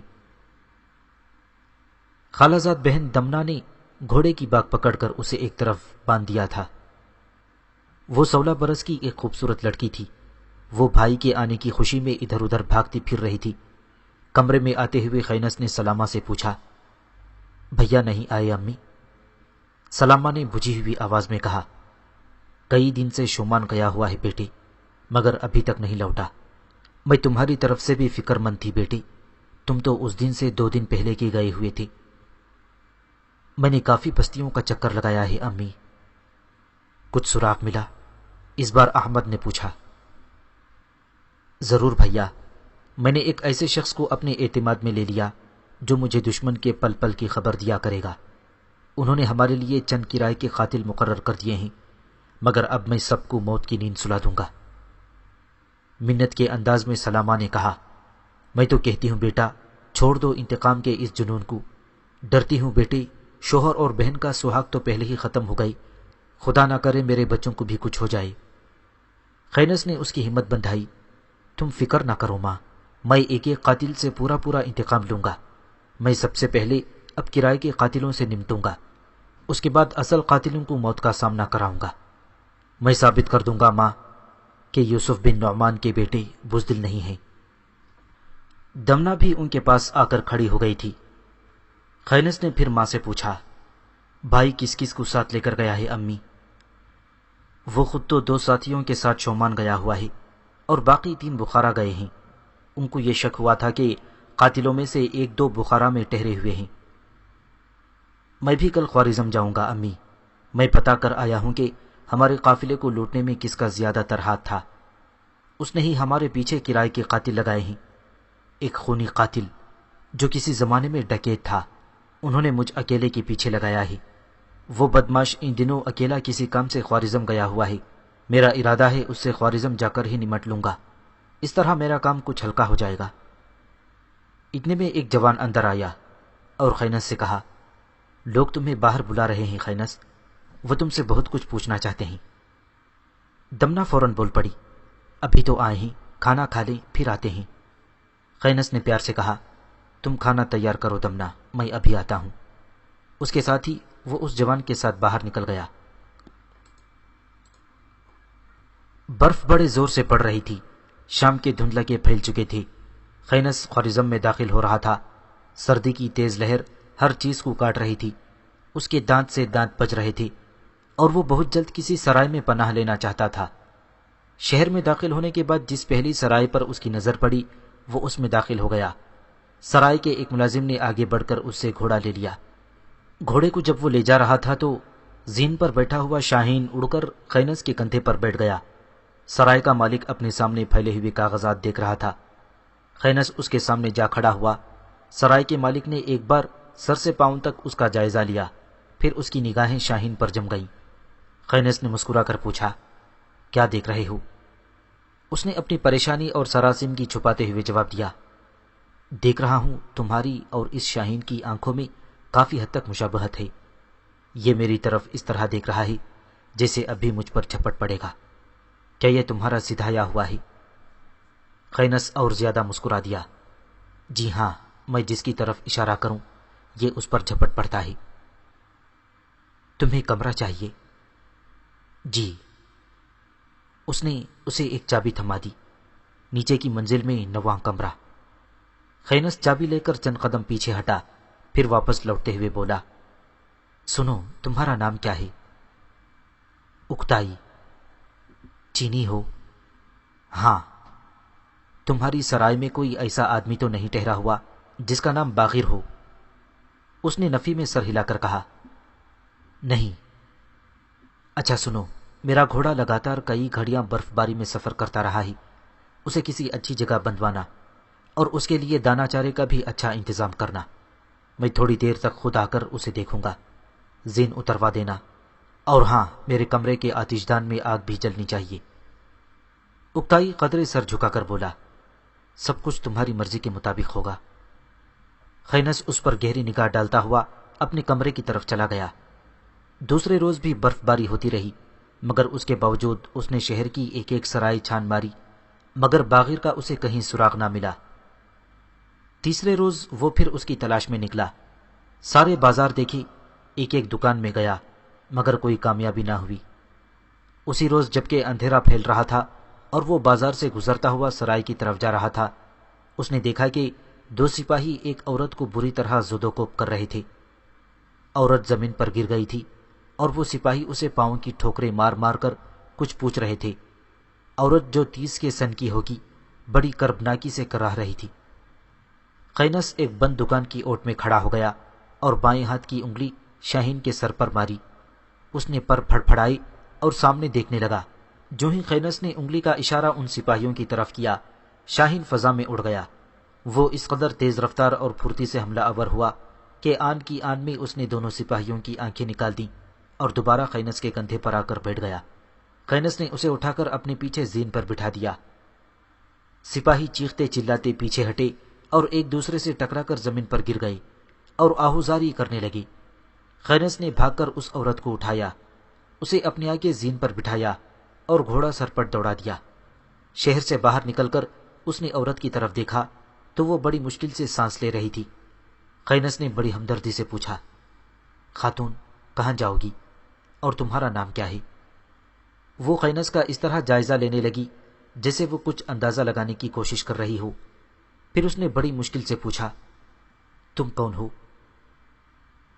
خالہ زاد بہن دمنا نے گھوڑے کی باگ پکڑ کر اسے ایک طرف باندھ دیا تھا۔ وہ 16 برس کی ایک خوبصورت لڑکی تھی۔ وہ بھائی کے آنے کی خوشی میں ادھر ادھر بھاگتی پھر رہی تھی۔ کمرے میں آتے ہوئے خینس نے سلامہ سے پوچھا، بھیا نہیں آئے امی؟ سلامہ نے بجھی ہوئی آواز میں کہا، کئی دن سے شومان گیا ہوا ہے بیٹی، مگر ابھی تک نہیں لوٹا۔ میں تمہاری طرف سے بھی فکر مند تھی بیٹی، تم تو اس دن سے 2 دن پہلے کی گئے ہوئے تھے۔ میں نے کافی بستیوں کا چکر لگایا ہے امی۔ کچھ سراغ ملا؟ اس بار احمد نے پوچھا۔ ضرور بھیا، میں نے ایک ایسے شخص کو اپنے اعتماد میں لے لیا جو مجھے دشمن کے پل پل کی خبر دیا کرے گا۔ انہوں نے ہمارے لیے چند کرائے کے قاتل مقرر کر دیے ہیں، مگر اب میں سب کو موت کی نیند سلا دوں گا۔ منت کے انداز میں سلامہ نے کہا، میں تو کہتی ہوں بیٹا، چھوڑ دو انتقام کے اس جنون کو۔ ڈرتی ہوں بیٹی، شوہر اور بہن کا سہاگ تو پہلے ہی ختم ہو گئی، خدا نہ کرے میرے بچوں کو بھی کچھ ہو جائے۔ خینس نے اس کی ہمت بندھائی، تم فکر نہ کرو ماں، میں ایک ایک قاتل سے پورا انتقام لوں گا۔ میں سب سے پہلے اب کرائے کے قاتلوں سے نمٹوں گا، اس کے بعد اصل قاتلوں کو موت کا سامنا کراؤں گا۔ میں ثابت کر دوں گا ماں کہ یوسف بن نعمان کے بیٹے بزدل نہیں ہیں۔ دمنا بھی ان کے پاس آ کر کھڑی ہو گئی تھی۔ خینس نے پھر ماں سے پوچھا، بھائی کس کس کو ساتھ لے کر گیا ہے امی؟ وہ خود تو 2 ساتھیوں کے ساتھ شومان گیا ہوا ہے اور باقی 3 بخارا گئے ہیں۔ ان کو یہ شک ہوا تھا کہ قاتلوں میں سے 1-2 بخارا میں ٹھہرے ہوئے ہیں۔ میں بھی کل خوارزم جاؤں گا امی۔ میں پتہ کر آیا ہوں کہ ہمارے قافلے کو لوٹنے میں کس کا زیادہ تر ہاتھ تھا۔ اس نے ہی ہمارے پیچھے کرائے کے قاتل لگائے ہیں۔ ایک خونی قاتل جو کسی زمانے میں ڈکیت تھا، انہوں نے مجھ اکیلے کے پیچھے لگایا ہے۔ وہ بدماش ان دنوں اکیلا کسی کام سے خوارزم گیا ہوا ہے۔ میرا ارادہ ہے اس سے خوارزم جا کر ہی نمٹ لوں گا، اس طرح میرا کام کچھ ہلکا ہو جائے گا۔ اتنے میں ایک جوان اندر آیا اور خینس سے کہا، لوگ تمہیں باہر بلا رہے ہیں خینس، وہ تم سے بہت کچھ پوچھنا چاہتے ہیں۔ دمنا فوراً بول پڑی، ابھی تو آئے ہیں، کھانا کھا لیں پھر آتے ہیں۔ خینس نے پیار سے کہا، تم کھانا تیار کرو دمنا، میں ابھی آتا ہوں۔ اس کے ساتھ ہی وہ اس جوان کے ساتھ باہر نکل گیا۔ برف بڑے زور سے پڑ رہی تھی، شام کے دھند لگے پھیل چکے تھے۔ خینس خوارزم میں داخل ہو رہا تھا۔ سردی کی تیز لہر ہر چیز کو کاٹ رہی تھی، اس کے دانت سے دانت بج رہے تھے اور وہ بہت جلد کسی سرائے میں پناہ لینا چاہتا تھا۔ شہر میں داخل ہونے کے بعد جس پہلی سرائے پر اس کی نظر پڑی وہ اس میں داخل ہو گیا۔ سرائے کے ایک ملازم نے آگے بڑھ کر اس سے گھوڑا لے لیا۔ گھوڑے کو جب وہ لے جا رہا تھا تو زین پر بیٹھا ہوا شاہین اڑ کر خینس کے کندھے پر بیٹھ گیا۔ سرائے کا مالک اپنے سامنے پھیلے ہوئے کاغذات دیکھ رہا تھا۔ خینس اس کے سامنے جا کھڑا ہوا۔ سرائے کے مالک نے ایک بار سر سے پاؤں تک اس کا جائزہ لیا، پھر اس کی نگاہیں شاہین پر جم گئیں۔ خینس نے مسکرا کر پوچھا، کیا دیکھ رہے ہو؟ اس نے اپنی پریشانی اور سراسیمگی چھپاتے ہوئے جواب دیا، دیکھ رہا ہوں تمہاری اور اس شاہین کی آنکھوں میں کافی حد تک مشابہت ہے۔ یہ میری طرف اس طرح دیکھ رہا ہے جیسے ابھی مجھ پر جھپٹ پڑے گا۔ کیا یہ تمہارا سدھایا ہوا ہے؟ خینس اور زیادہ مسکرا دیا، جی ہاں، میں جس کی طرف اشارہ کروں یہ اس پر جھپٹ پڑتا ہے۔ تمہیں کمرہ چاہیے؟ جی۔ اس نے اسے ایک چابی تھما دی، نیچے کی منزل میں 9واں کمرہ۔ خینس چابی لے کر چند قدم پیچھے ہٹا، پھر واپس لوٹتے ہوئے بولا، سنو، تمہارا نام کیا ہے؟ اکتائی۔ چینی ہو؟ ہاں۔ تمہاری سرائے میں کوئی ایسا آدمی تو نہیں ٹھہرا ہوا جس کا نام باغر ہو؟ اس نے نفی میں سر ہلا کر کہا، نہیں۔ اچھا سنو، میرا گھوڑا لگاتار کئی گھڑیاں برف باری میں سفر کرتا رہا ہے، اسے کسی اچھی جگہ بندھوانا اور اس کے لیے دانہ چارے کا بھی اچھا انتظام کرنا۔ میں تھوڑی دیر تک خود آ کر اسے دیکھوں گا، زین اتروا دینا، اور ہاں میرے کمرے کے آتش دان میں آگ بھی جلنی چاہیے۔ اکتائی قدرے سر جھکا کر بولا، سب کچھ تمہاری مرضی کے مطابق ہوگا۔ خینس اس پر گہری نگاہ ڈالتا ہوا اپنے کمرے کی طرف چلا گیا۔ دوسرے روز بھی برف باری ہوتی رہی، مگر اس کے باوجود اس نے شہر کی ایک ایک سرائے چھان ماری، مگر باغر کا اسے کہیں سراغ نہ ملا۔ تیسرے روز وہ پھر اس کی تلاش میں نکلا، سارے بازار دیکھی، ایک ایک دکان میں گیا، مگر کوئی کامیابی نہ ہوئی۔ اسی روز جبکہ اندھیرا پھیل رہا تھا اور وہ بازار سے گزرتا ہوا سرائے کی طرف جا رہا تھا، اس نے دیکھا کہ دو سپاہی ایک عورت کو بری طرح زد و کوب کر رہے تھے۔ عورت زمین پر گر گئی تھی اور وہ سپاہی اسے پاؤں کی ٹھوکریں مار مار کر کچھ پوچھ رہے تھے۔ عورت جو 30 کے سن کی ہوگی بڑی کربناکی سے کراہ رہی تھی۔ خینس ایک بند دکان کی اوٹ میں کھڑا ہو گیا اور بائیں ہاتھ کی انگلی شاہین کے سر پر ماری۔ اس نے پر پھڑ پھڑائی اور سامنے دیکھنے لگا۔ جو ہی خینس نے انگلی کا اشارہ ان سپاہیوں کی طرف کیا، شاہین فضا میں اڑ گیا۔ وہ اس قدر تیز رفتار اور پھرتی سے حملہ آور ہوا کہ آن کی آن میں اس نے دونوں سپاہیوں کی آنکھیں نکال دیں اور دوبارہ خینس کے کندھے پر آ کر بیٹھ گیا۔ خینس نے اسے اٹھا کر اپنے پیچھے زین پر بٹھا دیا۔ سپاہی چیختے چلاتے پیچھے ہٹے اور ایک دوسرے سے ٹکرا کر زمین پر گر گئے اور آہوزاری کرنے لگے۔ خینس نے بھاگ کر اس عورت کو اٹھایا، اسے اپنے آگے زین پر بٹھایا اور گھوڑا سر پر دوڑا دیا۔ شہر سے باہر نکل کر اس نے عورت کی طرف دیکھا تو وہ بڑی مشکل سے سانس لے رہی تھی۔ خینس نے بڑی ہمدردی سے پوچھا، خاتون کہاں جاؤ گی اور تمہارا نام کیا ہے؟ وہ خینس کا اس طرح جائزہ لینے لگی جیسے وہ کچھ اندازہ لگانے کی کوشش کر رہی ہو۔ پھر اس نے بڑی مشکل سے پوچھا، تم کون ہو؟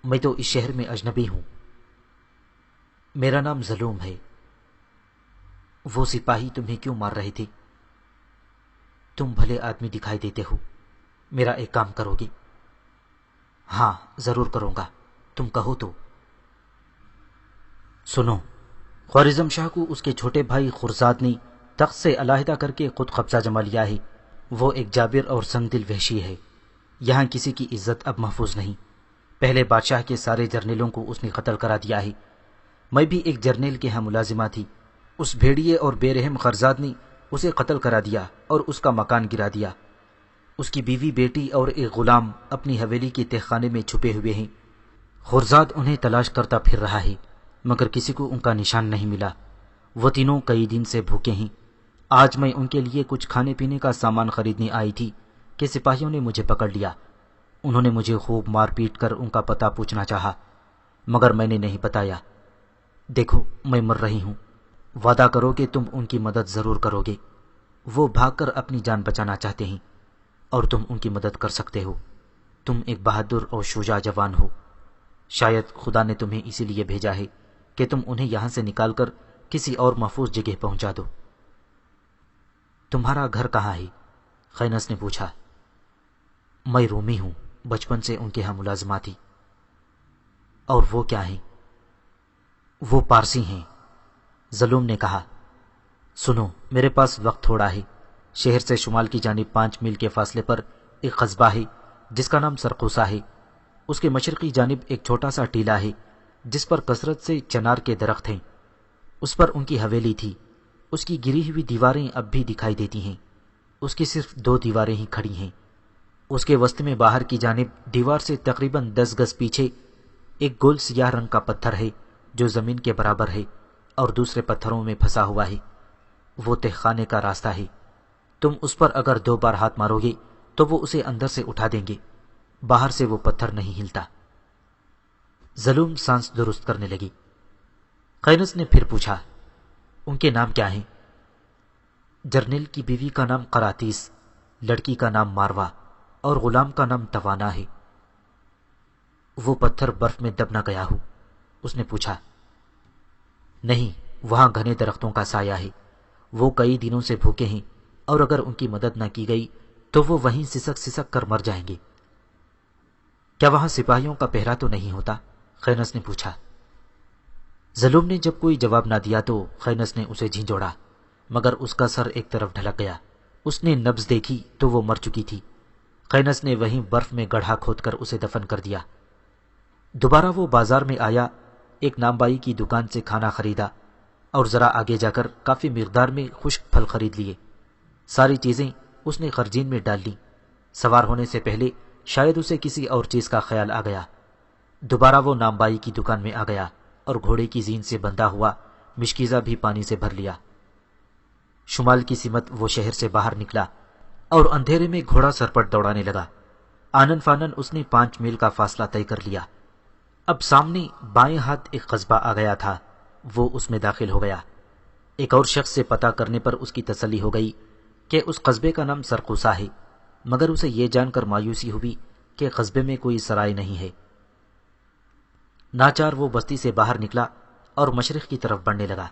میں تو اس شہر میں اجنبی ہوں، میرا نام ظلوم ہے۔ وہ سپاہی تمہیں کیوں مار رہے تھے؟ تم بھلے آدمی دکھائی دیتے ہو، میرا ایک کام کرو گے؟ ہاں ضرور کروں گا، تم کہو تو۔ سنو، خوارزم شاہ کو اس کے چھوٹے بھائی خرزاد نے تخت سے علیحدہ کر کے خود قبضہ جما لیا ہے۔ وہ ایک جابر اور سنگ دل وحشی ہے، یہاں کسی کی عزت اب محفوظ نہیں۔ پہلے بادشاہ کے سارے جرنیلوں کو اس نے قتل کرا دیا ہے۔ میں بھی ایک جرنیل کے ہاں ملازمہ تھی، اس بھیڑیے اور بے رحم خرزاد نے اسے قتل کرا دیا اور اس کا مکان گرا دیا۔ اس کی بیوی بیٹی اور ایک غلام اپنی حویلی کے تہ خانے میں چھپے ہوئے ہیں۔ خرزاد انہیں تلاش کرتا پھر رہا ہے، مگر کسی کو ان کا نشان نہیں ملا۔ وہ تینوں کئی دن سے بھوکے ہیں۔ آج میں ان کے لیے کچھ کھانے پینے کا سامان خریدنے آئی تھی کہ سپاہیوں نے مجھے پکڑ لیا۔ انہوں نے مجھے خوب مار پیٹ کر ان کا پتہ پوچھنا چاہا، مگر میں نے نہیں بتایا۔ دیکھو میں مر رہی ہوں، وعدہ کرو کہ تم ان کی مدد ضرور کرو گے۔ وہ بھاگ کر اپنی جان بچانا چاہتے ہیں اور تم ان کی مدد کر سکتے ہو۔ تم ایک بہادر اور شجاع جوان ہو، شاید خدا نے تمہیں اسی لیے بھیجا ہے کہ تم انہیں یہاں سے نکال کر کسی اور محفوظ جگہ پہنچا دو۔ تمہارا گھر کہاں ہے؟ خینس نے پوچھا۔ میں رومی ہوں، بچپن سے ان کے ہاں ملازمہ تھی۔ اور وہ کیا ہیں؟ وہ پارسی ہیں، ظلوم نے کہا۔ سنو، میرے پاس وقت تھوڑا ہے۔ شہر سے شمال کی جانب 5 میل کے فاصلے پر ایک قصبہ ہے جس کا نام سرقوسہ ہے۔ اس کے مشرقی جانب ایک چھوٹا سا ٹیلہ ہے جس پر کثرت سے چنار کے درخت ہیں۔ اس پر ان کی حویلی تھی۔ اس کی گری ہوئی دیواریں اب بھی دکھائی دیتی ہیں۔ اس کی صرف 2 دیواریں ہی کھڑی ہیں۔ اس کے وسط میں باہر کی جانب دیوار سے تقریباً 10 گز پیچھے ایک گول سیاہ رنگ کا پتھر ہے جو زمین کے برابر ہے اور دوسرے پتھروں میں پھنسا ہوا ہے۔ وہ تہ خانے کا راستہ ہے۔ تم اس پر اگر 2 بار ہاتھ مارو گے تو وہ اسے اندر سے اٹھا دیں گے، باہر سے وہ پتھر نہیں ہلتا۔ ظلوم سانس درست کرنے لگی۔ خینس نے پھر پوچھا، ان کے نام کیا ہیں؟ جرنیل کی بیوی کا نام قراتیس، لڑکی کا نام ماروا اور غلام کا نام توانا ہے۔ وہ پتھر برف میں دب نہ گیا ہو؟ اس نے پوچھا۔ نہیں، وہاں گھنے درختوں کا سایہ ہے۔ وہ کئی دنوں سے بھوکے ہیں اور اگر ان کی مدد نہ کی گئی تو وہ وہیں سسک سسک کر مر جائیں گے۔ کیا وہاں سپاہیوں کا پہرا تو نہیں ہوتا؟ خینس نے پوچھا۔ ظلوم نے جب کوئی جواب نہ دیا تو خینس نے اسے جھنجھوڑا، مگر اس کا سر ایک طرف ڈھلک گیا۔ اس نے نبض دیکھی تو وہ مر چکی تھی۔ خینس نے وہیں برف میں گڑھا کھود کر اسے دفن کر دیا۔ دوبارہ وہ بازار میں آیا، ایک نامبائی کی دکان سے کھانا خریدا اور ذرا آگے جا کر کافی مقدار میں خشک پھل خرید لیے۔ ساری چیزیں اس نے خرجین میں ڈال لیں۔ سوار ہونے سے پہلے شاید اسے کسی اور چیز کا خیال آ گیا۔ دوبارہ وہ نامبائی کی دکان میں آ گیا اور گھوڑے کی زین سے بندھا ہوا مشکیزہ بھی پانی سے بھر لیا۔ شمال کی سمت وہ شہر سے باہر نکلا اور اندھیرے میں گھوڑا سر پر دوڑانے لگا۔ آنن فانن اس نے 5 میل کا فاصلہ طے کر لیا۔ اب سامنے بائیں ہاتھ ایک قصبہ آ گیا تھا، وہ اس میں داخل ہو گیا۔ ایک اور شخص سے پتہ کرنے پر اس کی تسلی ہو گئی کہ اس قصبے کا نام سرقوسا ہے، مگر اسے یہ جان کر مایوسی ہوئی کہ قصبے میں کوئی سرائے نہیں ہے۔ ناچار وہ بستی سے باہر نکلا اور مشرق کی طرف بڑھنے لگا۔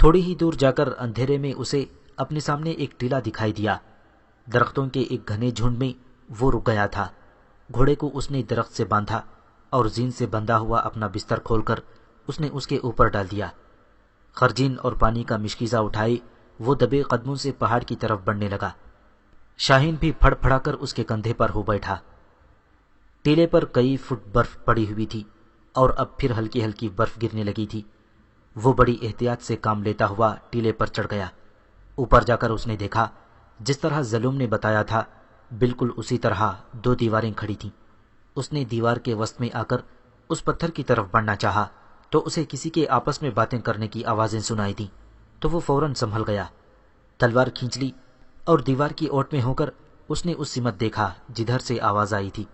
تھوڑی ہی دور جا کر اندھیرے میں اسے اپنے سامنے ایک ٹیلہ دکھائی دیا۔ درختوں کے ایک گھنے جھنڈ میں وہ رک گیا تھا۔ گھوڑے کو اس نے درخت سے باندھا اور زین سے بندھا ہوا اپنا بستر کھول کر اس نے اس کے اوپر ڈال دیا۔ خرجین اور پانی کا مشکیزہ اٹھائے وہ دبے قدموں سے پہاڑ کی طرف بڑھنے لگا۔ شاہین بھی پھڑ پھڑا کر اس کے کندھے پر ہو بیٹھا۔ ٹیلے پر کئی فٹ برف پڑی ہوئی تھی اور اب پھر ہلکی ہلکی برف گرنے لگی تھی۔ وہ بڑی احتیاط سے کام لیتا ہوا ٹیلے پر چڑھ گیا۔ اوپر جا کر اس نے دیکھا جس طرح ظلم نے بتایا تھا بالکل اسی طرح 2 دیواریں کھڑی تھیں۔ اس نے دیوار کے وسط میں آ کر اس پتھر کی طرف بڑھنا چاہا تو اسے کسی کے آپس میں باتیں کرنے کی آوازیں سنائی دیں، تو وہ فوراً سنبھل گیا، تلوار کھینچ لی اور دیوار کی اوٹ میں ہو کر اس نے اس سمت دیکھا جدھر سے آواز آئی تھی۔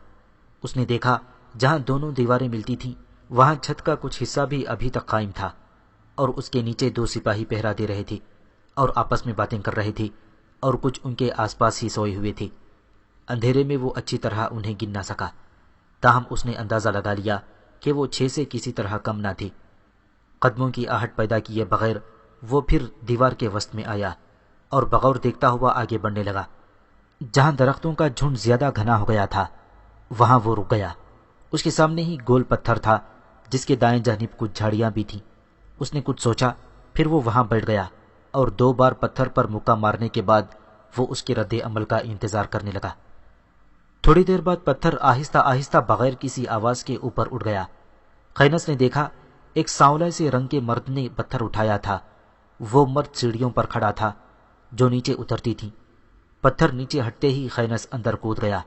اس نے دیکھا جہاں دونوں دیواریں ملتی تھیں وہاں چھت کا کچھ حصہ بھی ابھی تک قائم تھا اور اس کے نیچے 2 سپاہی پہرا دے رہے تھے اور آپس میں باتیں کر رہے تھے اور کچھ ان کے آس پاس ہی سوئے ہوئے تھے۔ اندھیرے میں وہ اچھی طرح انہیں گن نہ سکا، تاہم اس نے اندازہ لگا لیا کہ وہ 6 سے کسی طرح کم نہ تھے۔ قدموں کی آہٹ پیدا کیے بغیر وہ پھر دیوار کے وسط میں آیا اور بغور دیکھتا ہوا آگے بڑھنے لگا۔ جہاں درختوں کا جھنڈ زیادہ گھنا ہو گیا تھا وہاں وہ رک گیا۔ اس کے سامنے ہی گول پتھر تھا جس کے دائیں جانب کچھ جھاڑیاں بھی تھیں۔ اس نے کچھ سوچا، پھر وہ وہاں بیٹھ گیا اور 2 بار پتھر پر مکہ مارنے کے بعد وہ اس کے رد عمل کا انتظار کرنے لگا۔ تھوڑی دیر بعد پتھر آہستہ آہستہ بغیر کسی آواز کے اوپر اٹھ گیا۔ خینس نے دیکھا ایک سانولے سے رنگ کے مرد نے پتھر اٹھایا تھا۔ وہ مرد سیڑھیوں پر کھڑا تھا جو نیچے اترتی تھیں۔ پتھر نیچے ہٹتے ہی خینس اندر کود گیا۔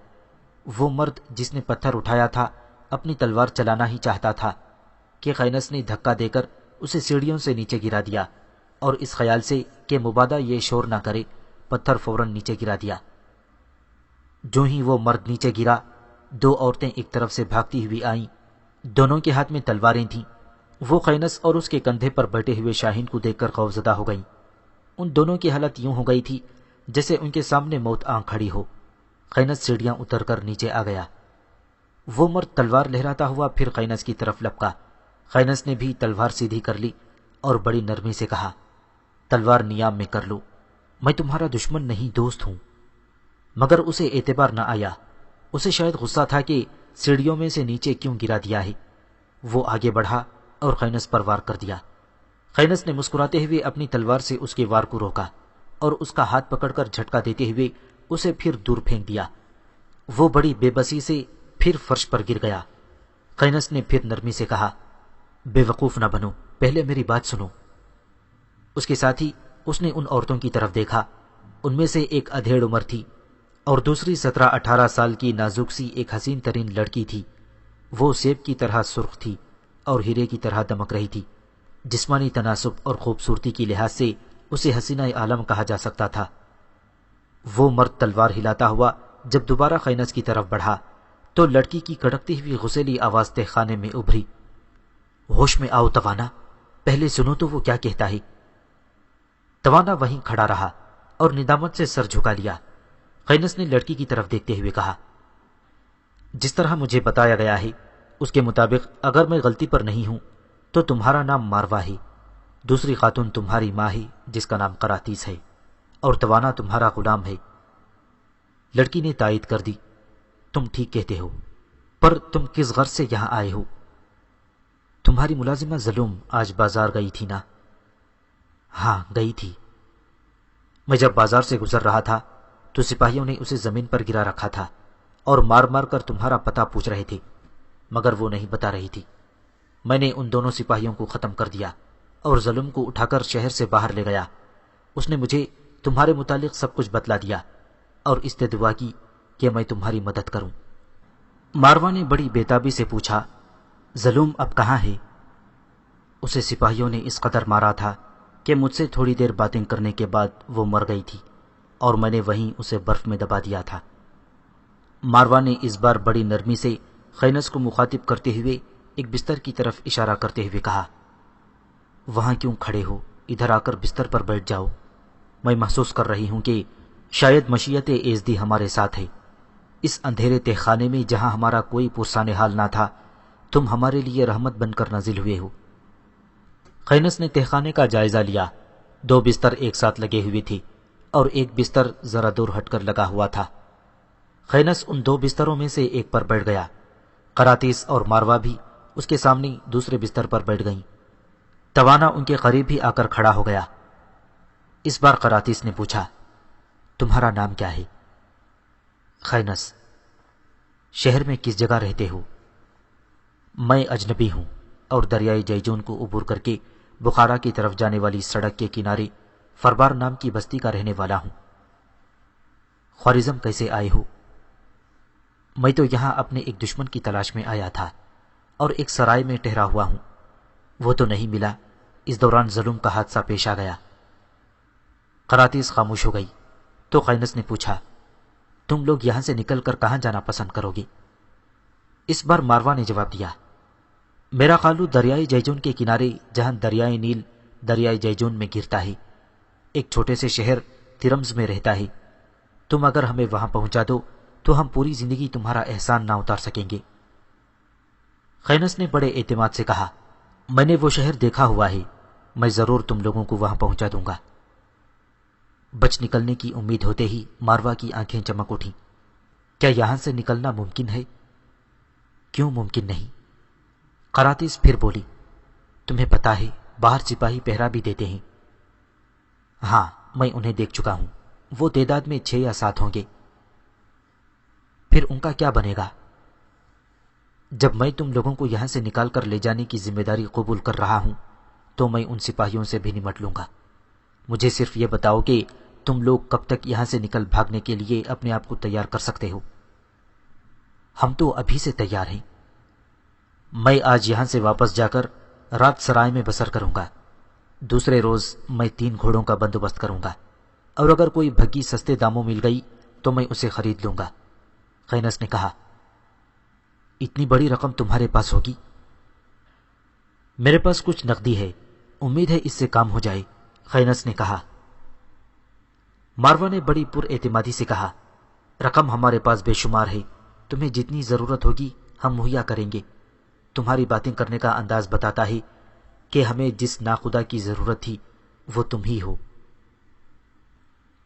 وہ مرد جس نے پتھر اٹھایا تھا اپنی تلوار چلانا ہی چاہتا تھا کہ خینس نے دھکا دے کر اسے سیڑھیوں سے نیچے گرا دیا، اور اس خیال سے کہ مبادا یہ شور نہ کرے پتھر فوراً نیچے گرا دیا۔ جو ہی وہ مرد نیچے گرا 2 عورتیں ایک طرف سے بھاگتی ہوئی آئیں۔ دونوں کے ہاتھ میں تلواریں تھیں۔ وہ خینس اور اس کے کندھے پر بیٹھے ہوئے شاہین کو دیکھ کر خوفزدہ ہو گئیں۔ ان دونوں کی حالت یوں ہو گئی تھی جیسے ان کے سامنے موت آن کھڑی ہو۔ خینس سیڑھیاں اتر کر نیچے آ گیا۔ وہ مرد تلوار لہراتا ہوا پھر خینس کی طرف لپکا۔ خینس نے بھی تلوار سیدھی کر لی اور بڑی نرمی سے کہا، تلوار نیام میں کر لو، میں تمہارا دشمن نہیں دوست ہوں۔ مگر اسے اعتبار نہ آیا۔ اسے شاید غصہ تھا کہ سیڑھیوں میں سے نیچے کیوں گرا دیا ہے۔ وہ آگے بڑھا اور خینس پر وار کر دیا۔ خینس نے مسکراتے ہوئے اپنی تلوار سے اس کے وار کو روکا اور اس کا ہاتھ پکڑ کر جھٹکا دیتے ہوئے اسے پھر دور پھینک دیا۔ وہ بڑی بے بسی سے پھر فرش پر گر گیا۔ خینس نے پھر نرمی سے کہا، بے وقوف نہ بنو، پہلے میری بات سنو۔ اس کے ساتھ ہی اس نے ان عورتوں کی طرف دیکھا۔ ان میں سے ایک ادھیڑ عمر تھی اور دوسری 17-18 سال کی نازک سی ایک حسین ترین لڑکی تھی۔ وہ سیب کی طرح سرخ تھی اور ہیرے کی طرح دمک رہی تھی۔ جسمانی تناسب اور خوبصورتی کی لحاظ سے اسے حسینہ عالم کہا جا سکتا تھا۔ وہ مرد تلوار ہلاتا ہوا جب دوبارہ خینس کی طرف بڑھا تو لڑکی کی کڑکتی ہوئی غسیلی آواز تہ خانے میں ابھری، ہوش میں آؤ توانا، پہلے سنو تو وہ کیا کہتا ہے۔ توانا وہیں کھڑا رہا اور ندامت سے سر جھکا لیا۔ خینس نے لڑکی کی طرف دیکھتے ہوئے کہا، جس طرح مجھے بتایا گیا ہے اس کے مطابق اگر میں غلطی پر نہیں ہوں تو تمہارا نام ماروا ہے، دوسری خاتون تمہاری ماں ہے جس کا نام قراتیس ہے، اور توانا تمہارا غلام ہے۔ لڑکی نے تائید کر دی، تم ٹھیک کہتے ہو، پر تم کس غرض سے یہاں آئے ہو؟ تمہاری ملازمہ ظلم آج بازار گئی تھی نا؟ ہاں گئی تھی۔ میں جب بازار سے گزر رہا تھا تو سپاہیوں نے اسے زمین پر گرا رکھا تھا اور مار مار کر تمہارا پتہ پوچھ رہے تھے۔ مگر وہ نہیں بتا رہی تھی۔ میں نے ان دونوں سپاہیوں کو ختم کر دیا اور ظلم کو اٹھا کر شہر سے باہر لے گیا۔ اس نے مجھے تمہارے متعلق سب کچھ بتلا دیا اور اس نے دعا کی کہ میں تمہاری مدد کروں۔ ماروا نے بڑی بےتابی سے پوچھا، ظلم اب کہاں ہے؟ اسے سپاہیوں نے اس قدر مارا تھا کہ مجھ سے تھوڑی دیر باتیں کرنے کے بعد وہ مر گئی تھی اور میں نے وہیں اسے برف میں دبا دیا تھا۔ ماروا نے اس بار بڑی نرمی سے خینس کو مخاطب کرتے ہوئے ایک بستر کی طرف اشارہ کرتے ہوئے کہا، وہاں کیوں کھڑے ہو؟ ادھر آ کر بستر پر بیٹھ جاؤ۔ میں محسوس کر رہی ہوں کہ شاید مشیت ایزدی ہمارے ساتھ ہے۔ اس اندھیرے تہ خانے میں جہاں ہمارا کوئی پرسان حال نہ تھا، تم ہمارے لیے رحمت بن کر نازل ہوئے ہو۔ خینس نے تہ خانے کا جائزہ لیا۔ 2 بستر ایک ساتھ لگے ہوئے تھے اور ایک بستر ذرا دور ہٹ کر لگا ہوا تھا۔ خینس ان 2 بستروں میں سے ایک پر بیٹھ گیا۔ قراتیس اور ماروا بھی اس کے سامنے دوسرے بستر پر بیٹھ گئیں۔ توانا ان کے قریب ہی آ کر کھڑا ہو گیا۔ اس بار قراتیس نے پوچھا، تمہارا نام کیا ہے؟ خینس۔ شہر میں کس جگہ رہتے ہو؟ میں اجنبی ہوں اور دریائے جیجون کو عبور کر کے بخارا کی طرف جانے والی سڑک کے کنارے فربار نام کی بستی کا رہنے والا ہوں۔ خوارزم کیسے آئے ہو؟ میں تو یہاں اپنے ایک دشمن کی تلاش میں آیا تھا اور ایک سرائے میں ٹھہرا ہوا ہوں۔ وہ تو نہیں ملا، اس دوران ظلم کا حادثہ پیش آ گیا۔ قراتیس خاموش ہو گئی تو خینس نے پوچھا، تم لوگ یہاں سے نکل کر کہاں جانا پسند کرو گے؟ اس بار ماروا نے جواب دیا، میرا خالو دریائے جیجون کے کنارے جہاں دریائے نیل دریائے جیجون میں گرتا ہے ایک چھوٹے سے شہر ترمز میں رہتا ہے۔ تم اگر ہمیں وہاں پہنچا دو تو ہم پوری زندگی تمہارا احسان نہ اتار سکیں گے۔ خینس نے بڑے اعتماد سے کہا، میں نے وہ شہر دیکھا ہوا ہے، میں ضرور تم لوگوں کو وہاں پہنچا دوں گا۔ بچ نکلنے کی امید ہوتے ہی ماروا کی آنکھیں چمک اٹھیں۔ کیا یہاں سے نکلنا ممکن ہے؟ کیوں ممکن نہیں؟ قراتیس پھر بولی، تمہیں پتا ہے باہر سپاہی پہرا بھی دیتے ہیں۔ ہاں، میں انہیں دیکھ چکا ہوں، وہ تعداد میں 6 یا 7 ہوں گے۔ پھر ان کا کیا بنے گا؟ جب میں تم لوگوں کو یہاں سے نکال کر لے جانے کی ذمہ داری قبول کر رہا ہوں تو میں ان سپاہیوں سے بھی نمٹ لوں گا۔ مجھے صرف یہ بتاؤ کہ تم لوگ کب تک یہاں سے نکل بھاگنے کے لیے اپنے آپ کو تیار کر سکتے ہو؟ ہم تو ابھی سے تیار ہیں۔ میں آج یہاں سے واپس جا کر رات سرائے میں بسر کروں گا۔ دوسرے روز میں 3 گھوڑوں کا بندوبست کروں گا اور اگر کوئی بھگی سستے داموں مل گئی تو میں اسے خرید لوں گا۔ خینس نے کہا، اتنی بڑی رقم تمہارے پاس ہوگی؟ میرے پاس کچھ نقدی ہے، امید ہے اس سے کام ہو جائے، خینس نے کہا۔ ماروا نے بڑی پر اعتمادی سے کہا، رقم ہمارے پاس بے شمار ہے، تمہیں جتنی ضرورت ہوگی ہم مہیا کریں گے۔ تمہاری باتیں کرنے کا انداز بتاتا ہے کہ ہمیں جس ناخدا کی ضرورت تھی وہ تم ہی ہو۔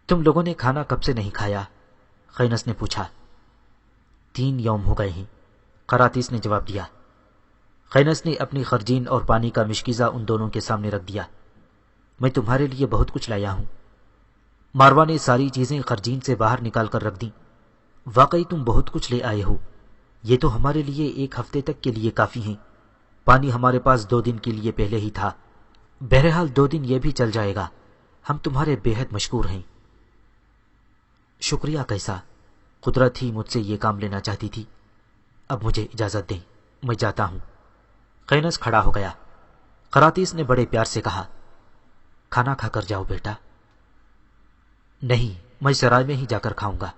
تم لوگوں نے کھانا کب سے نہیں کھایا؟ خینس نے پوچھا۔ 3 یوم ہو گئے ہیں، قراتیس نے جواب دیا۔ خینس نے اپنی خرجین اور پانی کا مشکیزہ ان دونوں کے سامنے رکھ دیا۔ میں تمہارے لیے بہت کچھ لایا ہوں۔ ماروا نے ساری چیزیں خرجین سے باہر نکال کر رکھ دیں۔ واقعی تم بہت کچھ لے آئے ہو، یہ تو ہمارے لیے 1 ہفتے تک کے لیے کافی ہیں۔ پانی ہمارے پاس 2 دن کے لیے پہلے ہی تھا، بہرحال 2 دن یہ بھی چل جائے گا۔ ہم تمہارے بے حد مشکور ہیں۔ شکریہ کیسا، قدرت ہی مجھ سے یہ کام لینا چاہتی تھی۔ اب مجھے اجازت دیں، میں جاتا ہوں۔ خینس کھڑا ہو گیا۔ قراتیس نے بڑے پیار سے کہا، کھانا کھا کر جاؤ بیٹا۔ نہیں، میں سرائے میں ہی جا کر کھاؤں گا۔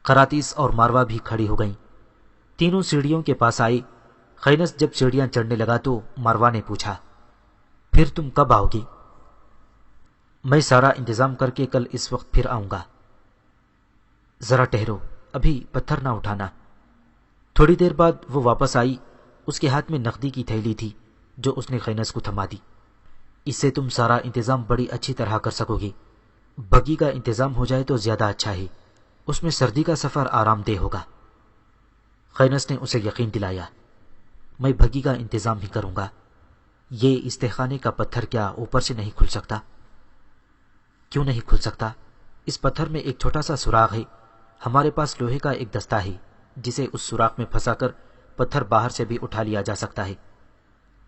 قراتیس اور ماروا بھی کھڑی ہو گئیں۔ تینوں سیڑھیوں کے پاس آئے۔ خینس جب سیڑھیاں چڑھنے لگا تو ماروا نے پوچھا، پھر تم کب آؤ گے؟ میں سارا انتظام کر کے کل اس وقت پھر آؤں گا۔ ذرا ٹھہرو، ابھی پتھر نہ اٹھانا۔ تھوڑی دیر بعد وہ واپس آئی۔ اس کے ہاتھ میں نقدی کی تھیلی تھی جو اس نے خینس کو تھما دی۔ اس سے تم سارا انتظام بڑی اچھی طرح کر سکو گے۔ بگی کا انتظام ہو جائے تو زیادہ اچھا ہے، اس میں سردی کا سفر آرام دہ ہوگا۔ خینس نے اسے یقین دلایا، میں بگی کا انتظام ہی کروں گا۔ یہ استخانے کا پتھر کیا اوپر سے نہیں کھل سکتا؟ کیوں نہیں کھل سکتا؟ اس پتھر میں ایک چھوٹا سا سوراخ ہے۔ ہمارے پاس لوہے کا ایک دستہ ہے جسے اس سوراخ میں پھنسا کر پتھر باہر سے بھی اٹھا لیا جا سکتا ہے۔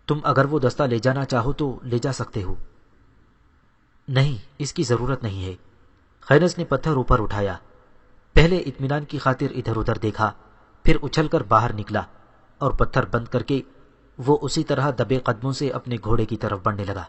تم اگر وہ دستہ لے جانا چاہو تو لے جا سکتے ہو۔ نہیں، اس کی ضرورت نہیں ہے۔ خینز نے پتھر اوپر اٹھایا، پہلے اطمینان کی خاطر ادھر ادھر دیکھا، پھر اچھل کر باہر نکلا اور پتھر بند کر کے وہ اسی طرح دبے قدموں سے اپنے گھوڑے کی طرف بڑھنے لگا۔